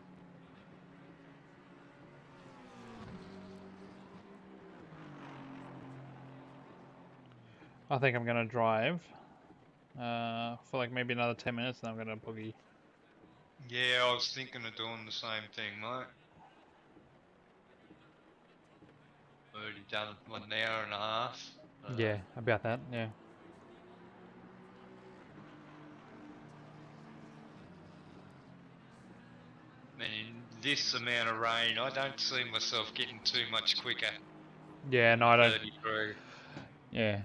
I think I'm gonna drive for like maybe another 10 minutes and I'm gonna boogie. Yeah, I was thinking of doing the same thing, mate. Already done 1 hour and a half. Yeah, about that, yeah. And in this amount of rain, I don't see myself getting too much quicker. Yeah, no, I don't. 33. Yeah.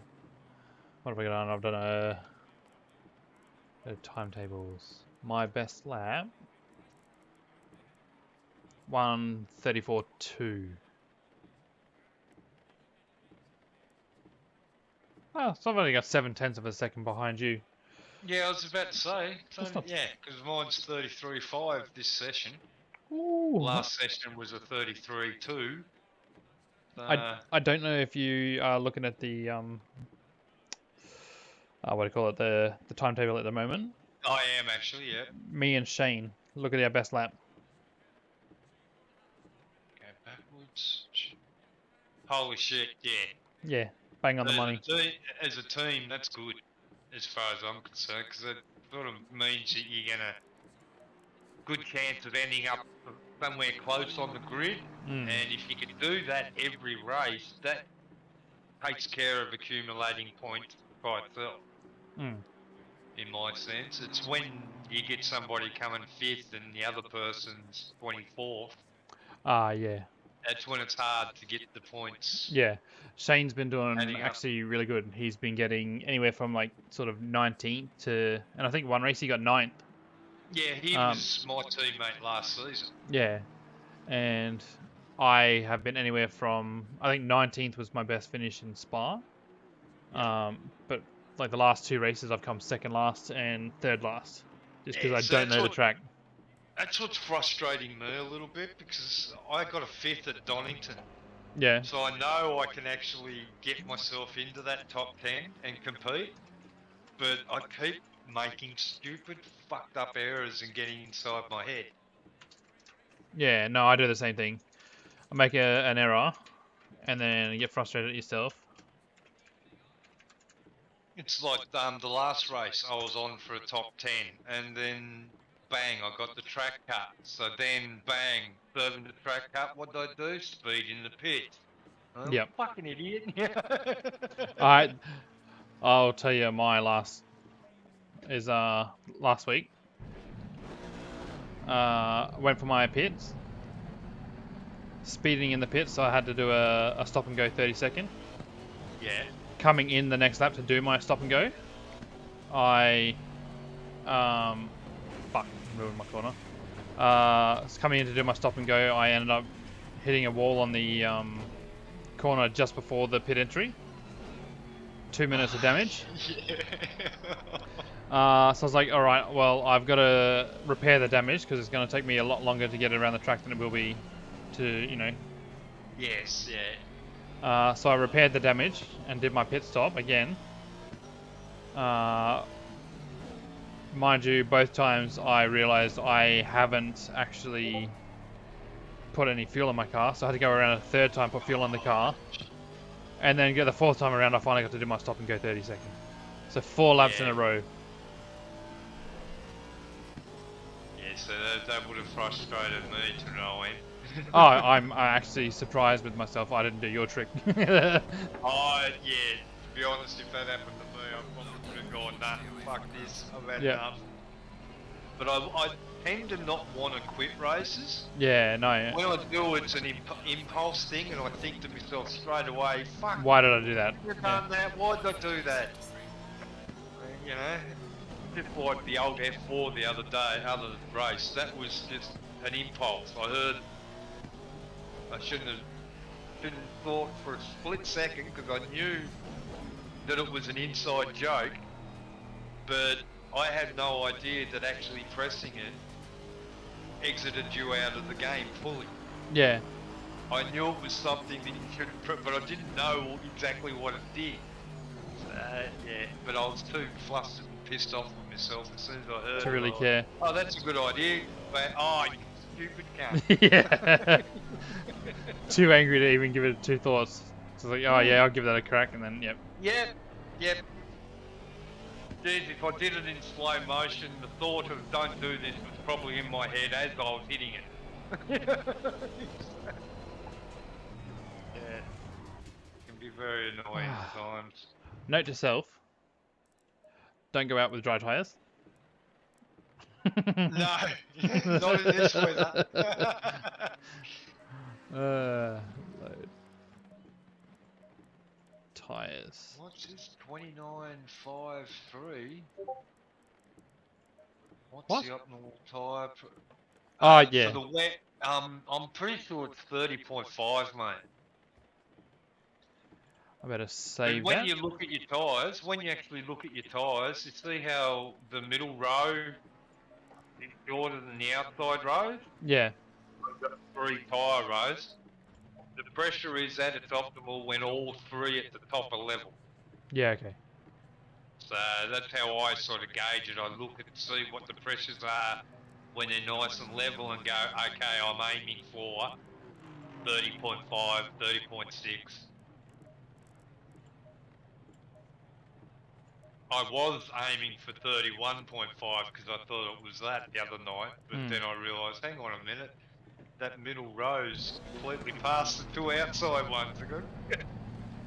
What have I done? I've done timetables. My best lap. 1:34.2. Oh, so I've only got 7/10 of a second behind you. Yeah, I was about to say. That's not- Yeah, because mine's 33.5 this session. Ooh. Last session was a 33.2. I don't know if you are looking at the what do you call it, the timetable at the moment. I am actually, yeah. Me and Shane, look at our best lap. Go backwards. Holy shit, yeah. Yeah, bang on the money. As a team, that's good, as far as I'm concerned, because it sort of means that you're gonna good chance of ending up somewhere close on the grid. Mm. And if you can do that every race, that takes care of accumulating points by itself. Mm. In my sense, it's when you get somebody coming 5th and the other person's 24th. Ah, yeah. That's when it's hard to get the points. Yeah. Shane's been doing adding up. actually really good. He's been getting anywhere from like sort of 19th to, and I think one race he got 9th. Yeah, he was my teammate last season. Yeah. And I have been anywhere from, I think 19th was my best finish in Spa. But like the last 2 races I've come second last and third last. Just because I don't know the track. That's what's frustrating me a little bit, because I got a 5th at Donington. Yeah. So I know I can actually get myself into that top 10 and compete. But I keep making stupid, fucked up errors and getting inside my head. Yeah, no, I do the same thing. I make an error, and then you get frustrated at yourself. It's like the last race I was on for a top 10, and then bang, I got the track cut. So then bang, serving the track cut, what did I do? Speed in the pit. I'm Yep. a fucking idiot. I'll tell you my last is last week. Went for my pits. Speeding in the pits, so I had to do a stop and go 30-second. Yeah. Coming in the next lap to do my stop and go, I fuck, ruined my corner. Coming in to do my stop and go, I ended up hitting a wall on the corner just before the pit entry. 2 minutes of damage. So I was like, all right, well, I've got to repair the damage because it's going to take me a lot longer to get around the track than it will be to, you know. Yes, yeah. So I repaired the damage and did my pit stop again. Mind you, both times I realized I haven't actually put any fuel in my car, so I had to go around a 3rd time, put fuel in the car. And then get the 4th time around, I finally got to do my stop and go 30-second. So 4 laps in a row. Yeah, so that would have frustrated me to no end. Oh, I'm actually surprised with myself. I didn't do your trick. Oh, yeah. To be honest, if that happened to me, I probably would have gone, nah, fuck this, I've had enough. But I tend to not want to quit races. Yeah, no. When I do, it's an impulse thing, and I think to myself straight away, fuck. Why did I do that? You've done that, why did I do that? You know, just like the old F4 the other race, that was just an impulse. I shouldn't have thought for a split second, because I knew that it was an inside joke, but I had no idea that actually pressing it exited you out of the game fully. Yeah. I knew it was something that you shouldn't, but I didn't know exactly what it did. Yeah, but I was too flustered and pissed off with myself as soon as I heard To really it. care. Oh, that's a good idea, but you stupid cunt. Yeah. Too angry to even give it 2 thoughts. So like, oh yeah, I'll give that a crack, and then Yep. Jeez, if I did it in slow motion, the thought of don't do this was probably in my head as I was hitting it. Yeah. It can be very annoying at times. Note to self: don't go out with dry tires. No, not in this weather. Load. Tires. What's this? 29.53. What's What? the optimal tyre? Oh yeah. For the wet, I'm pretty sure it's 30.5, mate. I better save when that. you look at your tyres, when you actually look at your tyres, you see how the middle row is shorter than the outside rows? Yeah. I've got 3 tyre rows. The pressure is at its optimal when all 3 at the top are level. Yeah. Okay. So that's how I sort of gauge it. I look and see what the pressures are when they're nice and level and go, okay, I'm aiming for 30.5, 30.6. I was aiming for 31.5 because I thought it was that the other night, but then I realised, hang on a minute, that middle row's completely past the 2 outside ones. I go,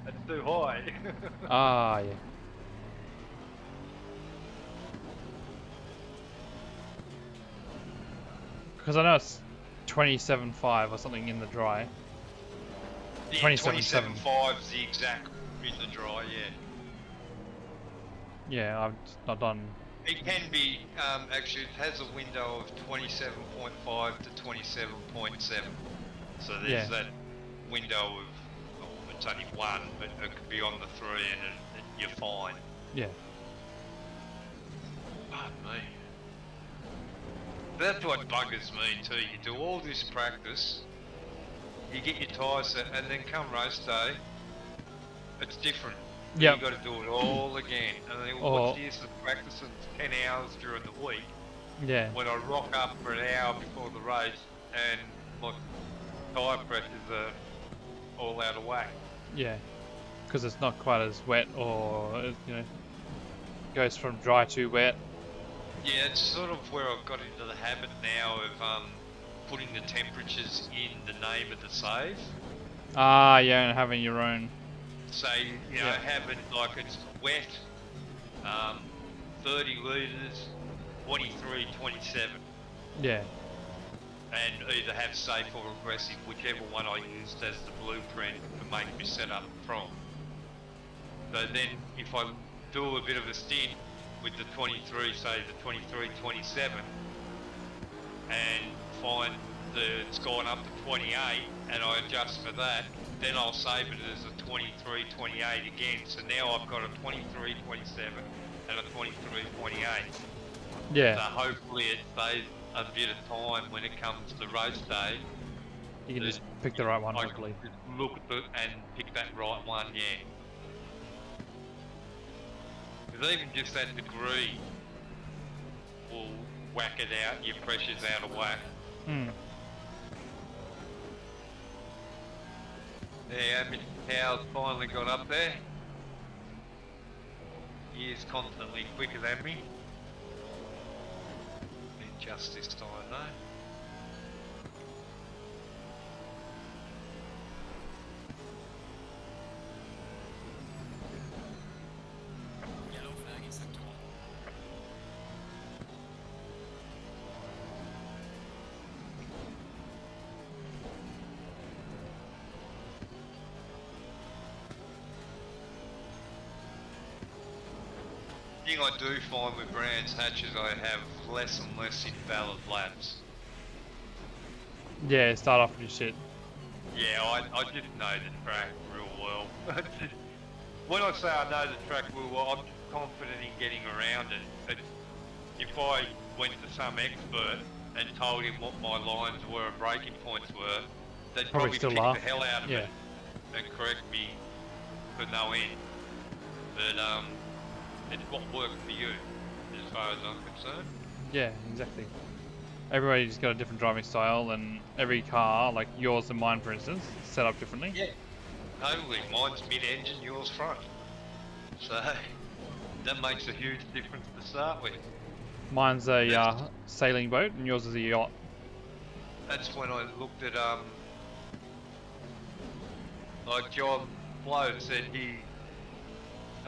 that's too high. Ah, yeah. Because I know it's 27.5 or something in the dry. Yeah, 27.7. 27.5 is the exact in the dry, yeah. Yeah, I've not done. It can be, actually it has a window of 27.5 to 27.7. So there's Yeah. that window of, well, it's only one, but it could be on the 3 and you're fine. Yeah. Pardon me. That's what buggers me too. You do all this practice, you get your tyres set, and then come race day, it's different. Yep. You got to do it all again. And then what's the use of practicing 10 hours during the week Yeah. when I rock up for an hour before the race and my tyre pressures are all out of whack? Yeah. Because it's not quite as wet, or you know, goes from dry to wet. Yeah, it's sort of where I've got into the habit now of putting the temperatures in the name of the save. Ah, yeah, and having your own. So, you know, having like it's wet, 30 litres, 23, 27. Yeah. And either have safe or aggressive, whichever one I used as the blueprint to make my setup from. So then if I do a bit of a stint with the 23, say the 23, 27, and find that it's gone up to 28 and I adjust for that, then I'll save it as a 23, 28 again. So now I've got a 23, 27 and a 23, 28. Yeah. So hopefully it saves a bit of time when it comes to race day. You can just pick the right one, I hopefully. can just look at it and pick that right one, yeah. Because even just that degree will whack it out, your pressure's out of whack. Hmm. Yeah, Mr. Powell's finally got up there. He is constantly quicker than me. In just this time though. Yellow flag in sector 1. The thing I do find with Brands Hatches, I have less and less invalid laps. Yeah, start off with your shit. Yeah, I didn't know the track real well. When I say I know the track real well, I'm just confident in getting around it. But if I went to some expert and told him what my lines were and braking points were, they'd probably still kick laugh. the hell out of Yeah. it and correct me for no end. But it's what worked for you, as far as I'm concerned. Yeah, exactly. Everybody's got a different driving style, and every car, like yours and mine, for instance, is set up differently. Yeah, totally. Mine's mid-engine, yours front. So that makes a huge difference to start with. Mine's a sailing boat, and yours is a yacht. That's when I looked at like John Flow said he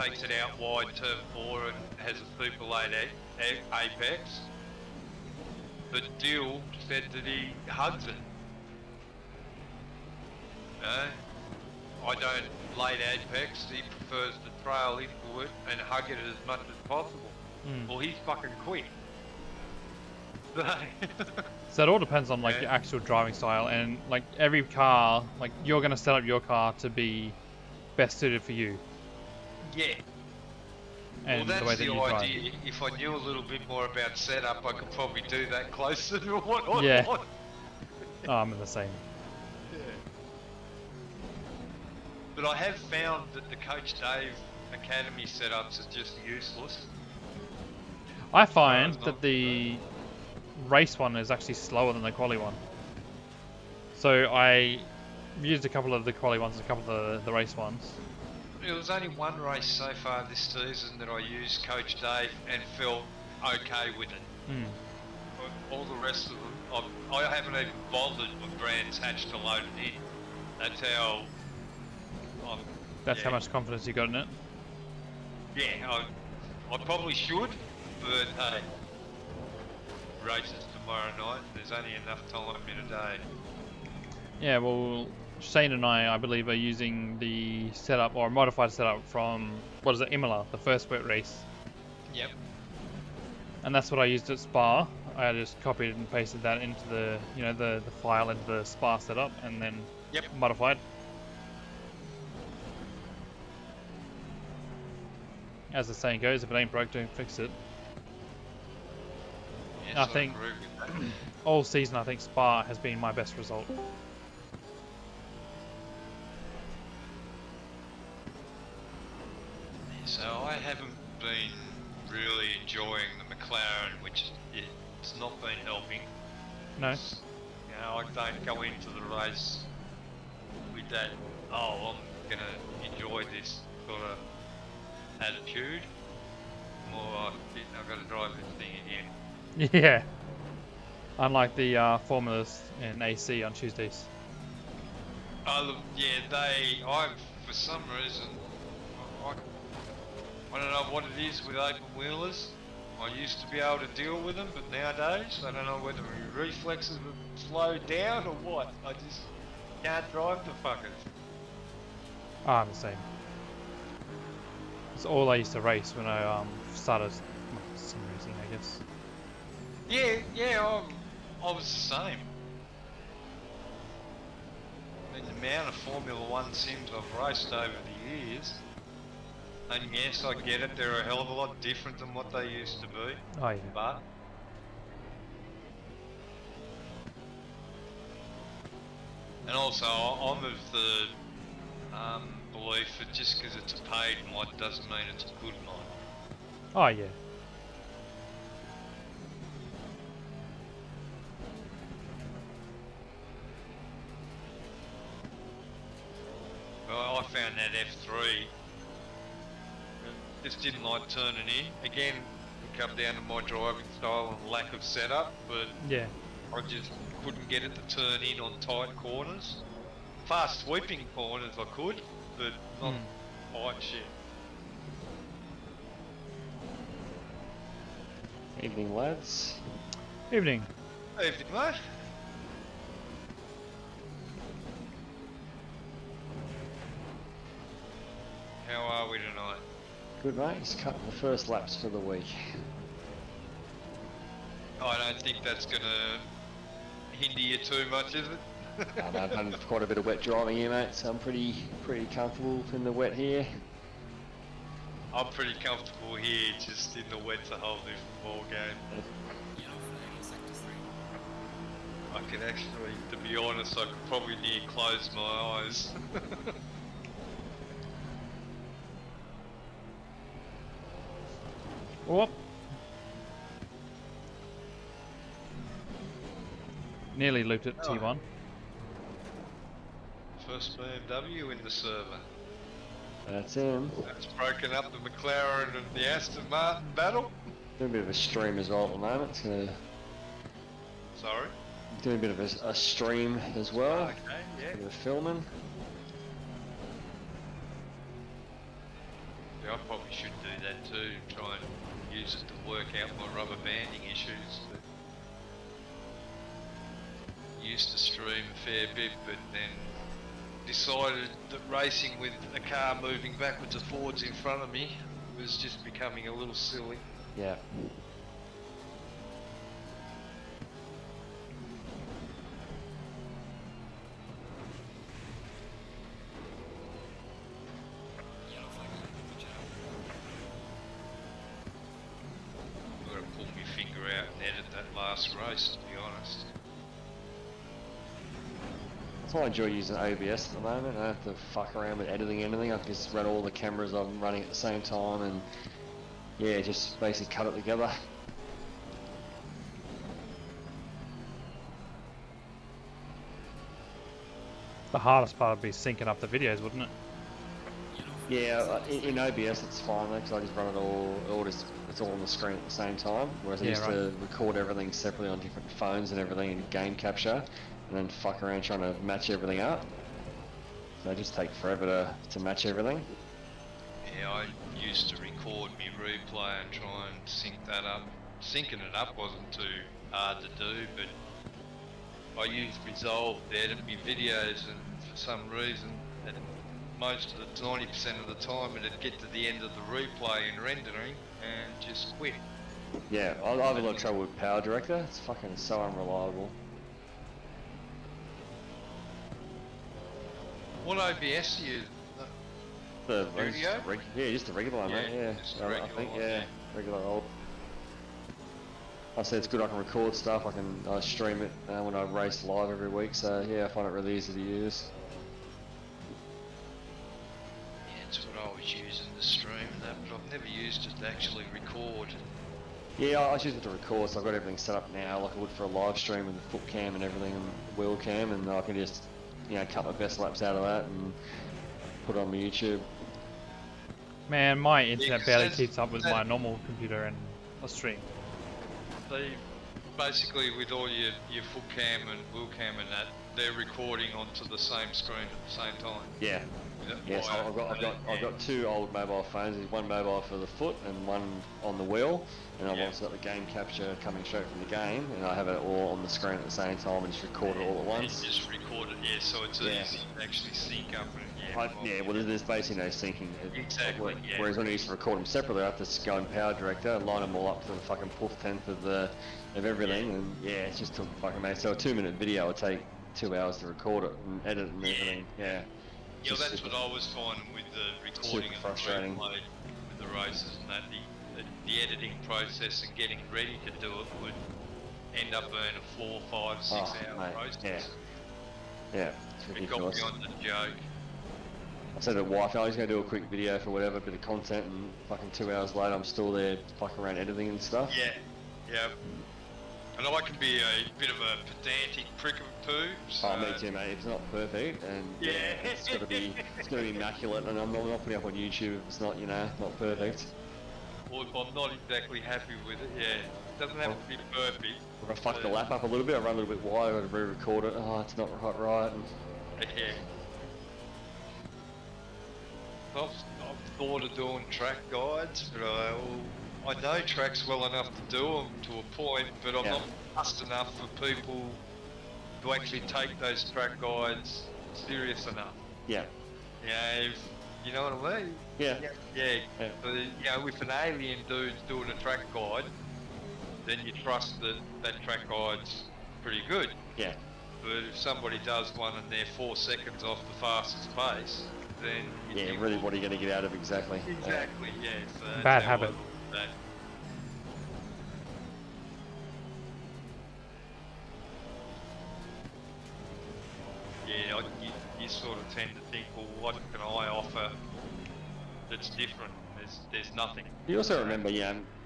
takes it out wide turn 4 and has a super late apex. But Dill said that he hugs it. No, I don't late apex. He prefers to trail into it and hug it as much as possible. Mm. Well, he's fucking quick. So it all depends on like your actual driving style, and like every car, like you're gonna set up your car to be best suited for you. Yeah. And Well, the way that's that the you drive. idea. If I knew a little bit more about setup, I could probably do that closer to what I Yeah. want. Oh, I'm in the same. Yeah. But I have found that the Coach Dave Academy setups are just useless. I find that the race one is actually slower than the quali one. So I used a couple of the quali ones and a couple of the race ones. There was only one race so far this season that I used Coach Dave and felt okay with it. Hmm. All the rest of them, I haven't even bothered with Brands Hatch to load it in. That's how I'm That's how Yeah. much confidence you got in it. Yeah, I probably should, but hey, races tomorrow night. There's only enough time in a day. Yeah, well, Shane and I believe, are using the setup or modified setup from what is it, Imola, the first wet race, Yep. and that's what I used at Spa. I just copied and pasted that into the, the file into the Spa setup, and then Yep. modified. As the saying goes, if it ain't broke, don't fix it. Yes, I think agree with that. all season, I think Spa has been my best result. So I haven't been really enjoying the McLaren, which it's not been helping. No. You know, I don't go into the race with that, oh, I'm gonna enjoy this sort of attitude. More like, I've got to drive this thing again. Yeah. Unlike the formulas in AC on Tuesdays. Yeah, for some reason, I don't know what it is with open wheelers. I used to be able to deal with them, but nowadays, I don't know whether my reflexes have slowed down or what. I just can't drive the fuckers. I'm the same. It's all I used to race when I started sim racing, I guess. Yeah, I was the same. I mean, the amount of Formula 1 sims I've raced over the years, and yes, I get it, they're a hell of a lot different than what they used to be, Oh yeah. but... And also, I'm of the belief that just because it's a paid mod doesn't mean it's a good mod. Oh yeah. Well, I found that F3 just didn't like turning in. Again, it come down to my driving style and lack of setup, but Yeah. I just couldn't get it to turn in on tight corners. Fast sweeping corners I could, but not tight shit. Evening, lads. Evening. Evening, mate. How are we tonight? Good, mate. Just cutting the first laps for the week. I don't think that's gonna hinder you too much, is it? I've done quite a bit of wet driving here, mate, so I'm pretty comfortable in the wet here. I'm pretty comfortable here, just in the wet's a whole different ball game. Yellow flag in sector 3. I can actually, to be honest, I could probably near close my eyes. Whoop. Nearly looped it, Oh. T1. First BMW in the server. That's him. That's broken up the McLaren and the Aston Martin battle. Doing a bit of a stream as well at the moment. It's gonna Sorry. doing a bit of a stream as well. Okay, yeah. A bit of filming. Yeah, I probably should do that too, try and use it to work out my rubber banding issues. But used to stream a fair bit, but then decided that racing with a car moving backwards and forwards in front of me was just becoming a little silly. Yeah. Yellow flag in watch out. I'm gonna pull my finger out and edit that last race, to be honest. That's why I enjoy using OBS at the moment. I don't have to fuck around with editing anything. I can just run all the cameras I'm running at the same time and yeah, just basically cut it together. The hardest part would be syncing up the videos, wouldn't it? Yeah, in OBS it's fine because I just run it it's all on the screen at the same time. Whereas I Yeah, used right. to record everything separately on different phones and everything in game capture, and then fuck around trying to match everything up. they just take forever to match everything. Yeah, I used to record me replay and try and sync that up. Syncing it up wasn't too hard to do, but I used Resolve to edit my videos, and for some reason, and most of the 90% of the time, it'd get to the end of the replay and rendering and just quit. Yeah, I have a lot of trouble with Power Director. It's fucking so unreliable. What OBS do you use? The Studio? Yeah, just the regular one, mate. Yeah, just the I regular think one, yeah, regular old. I said it's good. I can record stuff. I stream it when I race live every week. So yeah, I find it really easy to use. Yeah, it's what I was using to stream and that, but I've never used it to actually record. Yeah, I just use it to record, so I've got everything set up now, like I would for a live stream with the foot cam and everything, and wheel cam, and I can just, cut my best laps out of that and put it on my YouTube. Man, my internet barely that's- keeps up with my normal computer and a stream. They basically, with all your foot cam and wheel cam and that, they're recording onto the same screen at the same time. Yeah. Yes, I've got two old mobile phones. There's one mobile for the foot and one on the wheel, and I've also got the game capture coming straight from the game, and I have it all on the screen at the same time and just record it all at once. You just record it, yeah, so it's easy to actually sync up and Well, there's basically no syncing. Exactly, yeah. Whereas when I used to record them separately, I have to go in Power Director, line them all up to the fucking poof tenth of everything, and yeah, it just took fucking mate. So a 2-minute video would take 2 hours to record it and edit and everything. Yeah. Yeah, that's what I was finding with the recording and the replay with the races and that. The editing process and getting ready to do it would end up being a 4, 5, 6 hour process. Yeah, it's It got ridiculous. beyond the joke. I said to the wife, I was going to do a quick video for whatever, bit of content, and fucking 2 hours later I'm still there fucking around editing and stuff. Yeah. And I can be a bit of a pedantic prick of a poo. So Oh, me too, mate. It's not perfect, and it's got to be immaculate, and I'm not putting up on YouTube if it's not, not perfect. Or if I'm not exactly happy with it, it doesn't have to be perfect. If I fuck the lap up a little bit, I run a little bit wide, I got to re-record it. Oh, it's not right. And Yeah. I've thought of doing track guides, but I know tracks well enough to do them to a point, but I'm not fast enough for people to actually take those track guides serious enough. Yeah. Yeah, you know what I mean? Yeah. But, if an alien dude's doing a track guide, then you trust that track guide's pretty good. Yeah. But if somebody does one and they're 4 seconds off the fastest pace, then you think, really, what are you going to get out of it exactly? Exactly, yeah. So that's Bad how I habit. look at that. Yeah, you sort of tend to think, well, what can I offer that's different? There's nothing. You also remember,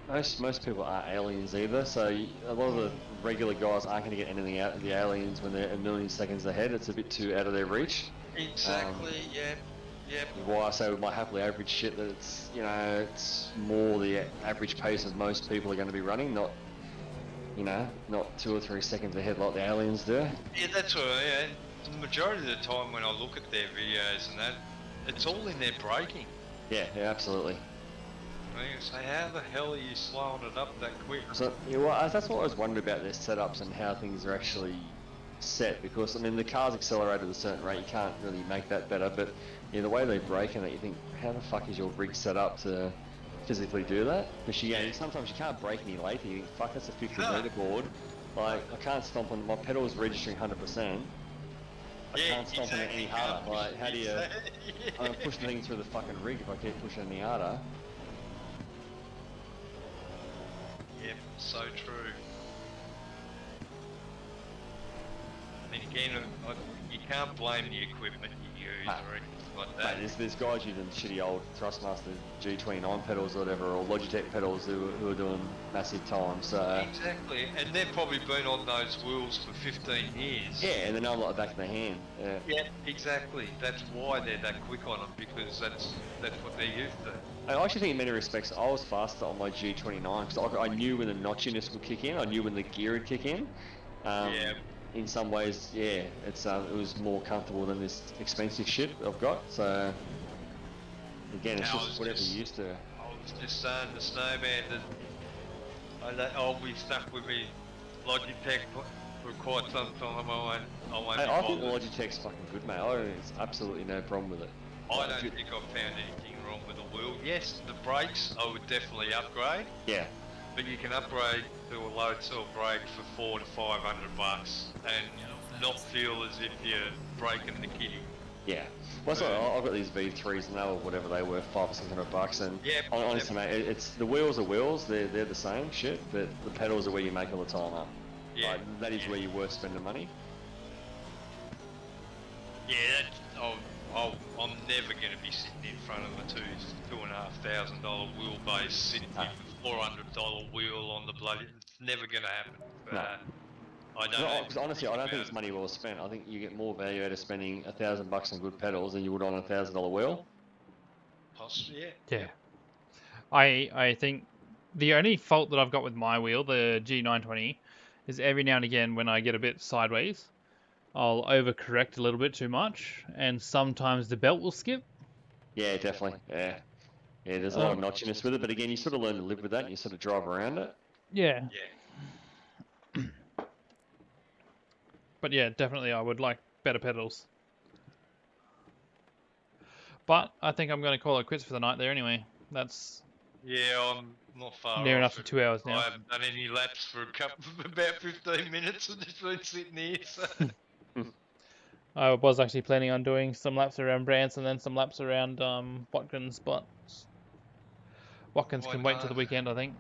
most people aren't aliens either, so a lot of the regular guys aren't going to get anything out of the aliens when they're a million seconds ahead. It's a bit too out of their reach. Exactly, yeah. Why I say with my happily average shit that it's, it's more the average pace of most people are going to be running, not 2 or 3 seconds ahead like the aliens do. Yeah, that's right, and the majority of the time when I look at their videos and that, it's all in their braking. Yeah, absolutely. I say, how the hell are you slowing it up that quick? So, that's what I was wondering about their setups and how things are actually set, because, the car's accelerated at a certain rate, you can't really make that better, but the way they brake and it, you think, how the fuck is your rig set up to physically do that? Because sometimes you can't brake any later, you think, fuck, that's a 50 metre board, like, I can't stomp on, my pedal's registering 100%, I can't stomp on it any harder, like, how do you, I'm gonna push the thing through the fucking rig if I keep pushing any harder. Yep, so true. Again, you can't blame the equipment you use or anything like that. Mate, there's guys using shitty old Thrustmaster G29 pedals or whatever, or Logitech pedals who are doing massive time, so... Exactly, and they've probably been on those wheels for 15 years. Yeah, and they know them like the back of their hand. Yeah, exactly. That's why they're that quick on them, because that's what they're used to. I actually think in many respects I was faster on my G29 because I knew when the notchiness would kick in, I knew when the gear would kick in. in some ways, yeah, it was more comfortable than this expensive shit I've got. So again, it's I was just whatever just- you're used to. I was just saying the snowman that I'll be stuck with me Logitech for quite some time. I won't Hey, be I think the bothered. Logitech's fucking good, mate. There's absolutely no problem with it. I don't think I've found anything wrong with the wheel. Yes, the brakes I would definitely upgrade, Yeah, but you can upgrade to a load cell brake for $400 to $500 and not feel as if you're breaking the kitty. yeah. Well, so I've got these V3s and they were whatever they were, $500 or $600, and Yep, honestly, mate, it's the wheels are wheels. They're the same shit, but the pedals are where you make all the time up. Yeah, Like, that is where you're worth spending money. yeah. I'm never going to be sitting in front of a $2,500 wheelbase sitting No. with a $400 wheel on the bloody. It's never going to happen. No. I don't know. Because honestly, I don't think it's money well spent. I think you get more value out of spending $1,000 on good pedals than you would on a $1,000 wheel. Possibly, yeah. Yeah. I think the only fault that I've got with my wheel, the G920, is every now and again when I get a bit sideways, I'll overcorrect a little bit too much, and sometimes the belt will skip. Yeah, definitely. Yeah. Yeah, there's a lot of notchiness with it, but again, you sort of learn to live with that and you sort of drive around it. Yeah. Yeah. But yeah, definitely I would like better pedals. But I think I'm going to call it quits for the night there anyway. That's Yeah, I'm not far near off enough to it. 2 hours now. I haven't done any laps for about 15 minutes. I've just been sitting here. So. I was actually planning on doing some laps around Brants and then some laps around Watkins, but Watkins can wait till the weekend, I think.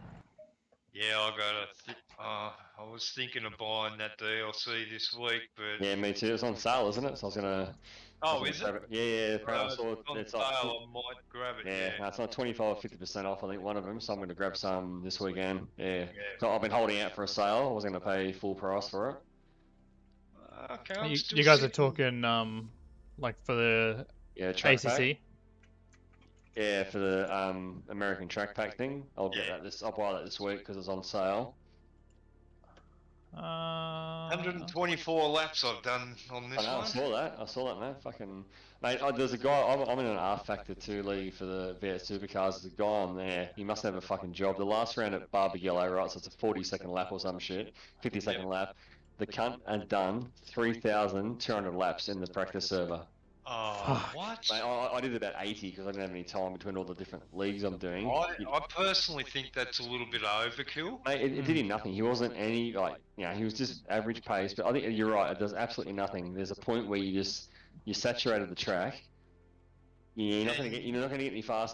Yeah, I got I was thinking of buying that DLC this week, but Yeah, me too. It's on sale, isn't it? So I was gonna. oh, is it? Yeah, yeah. Apparently I saw It's on it's sale. up. I might grab it. Yeah, no, it's on 25 or 50% off. I think one of them. So I'm gonna grab some this weekend. Yeah. Yeah. So I've been holding out for a sale. I wasn't gonna pay full price for it. Okay, I'm You still guys are sitting- talking like for the Yeah, track pack. ACC? Yeah, for the American track pack thing. I'll get that I'll buy that this week because it's on sale. 124 laps I've done on this I know, one. I saw that, man. Fucking mate, there's a guy. I'm in an R Factor 2 league for the V8 Supercars. There's a guy on there. He must have a fucking job. The last round at Barber Yellow, right? So it's a 40-second lap or some shit. 50-second lap. The cunt had done 3,200 laps in the practice server. Oh, Fuck. what? Mate, I did about 80 because I didn't have any time between all the different leagues I'm doing. I personally think that's a little bit overkill. Mate, it did him nothing. He wasn't any he was just average pace. But I think you're right. It does absolutely nothing. There's a point where you saturated the track. You're not gonna get any faster.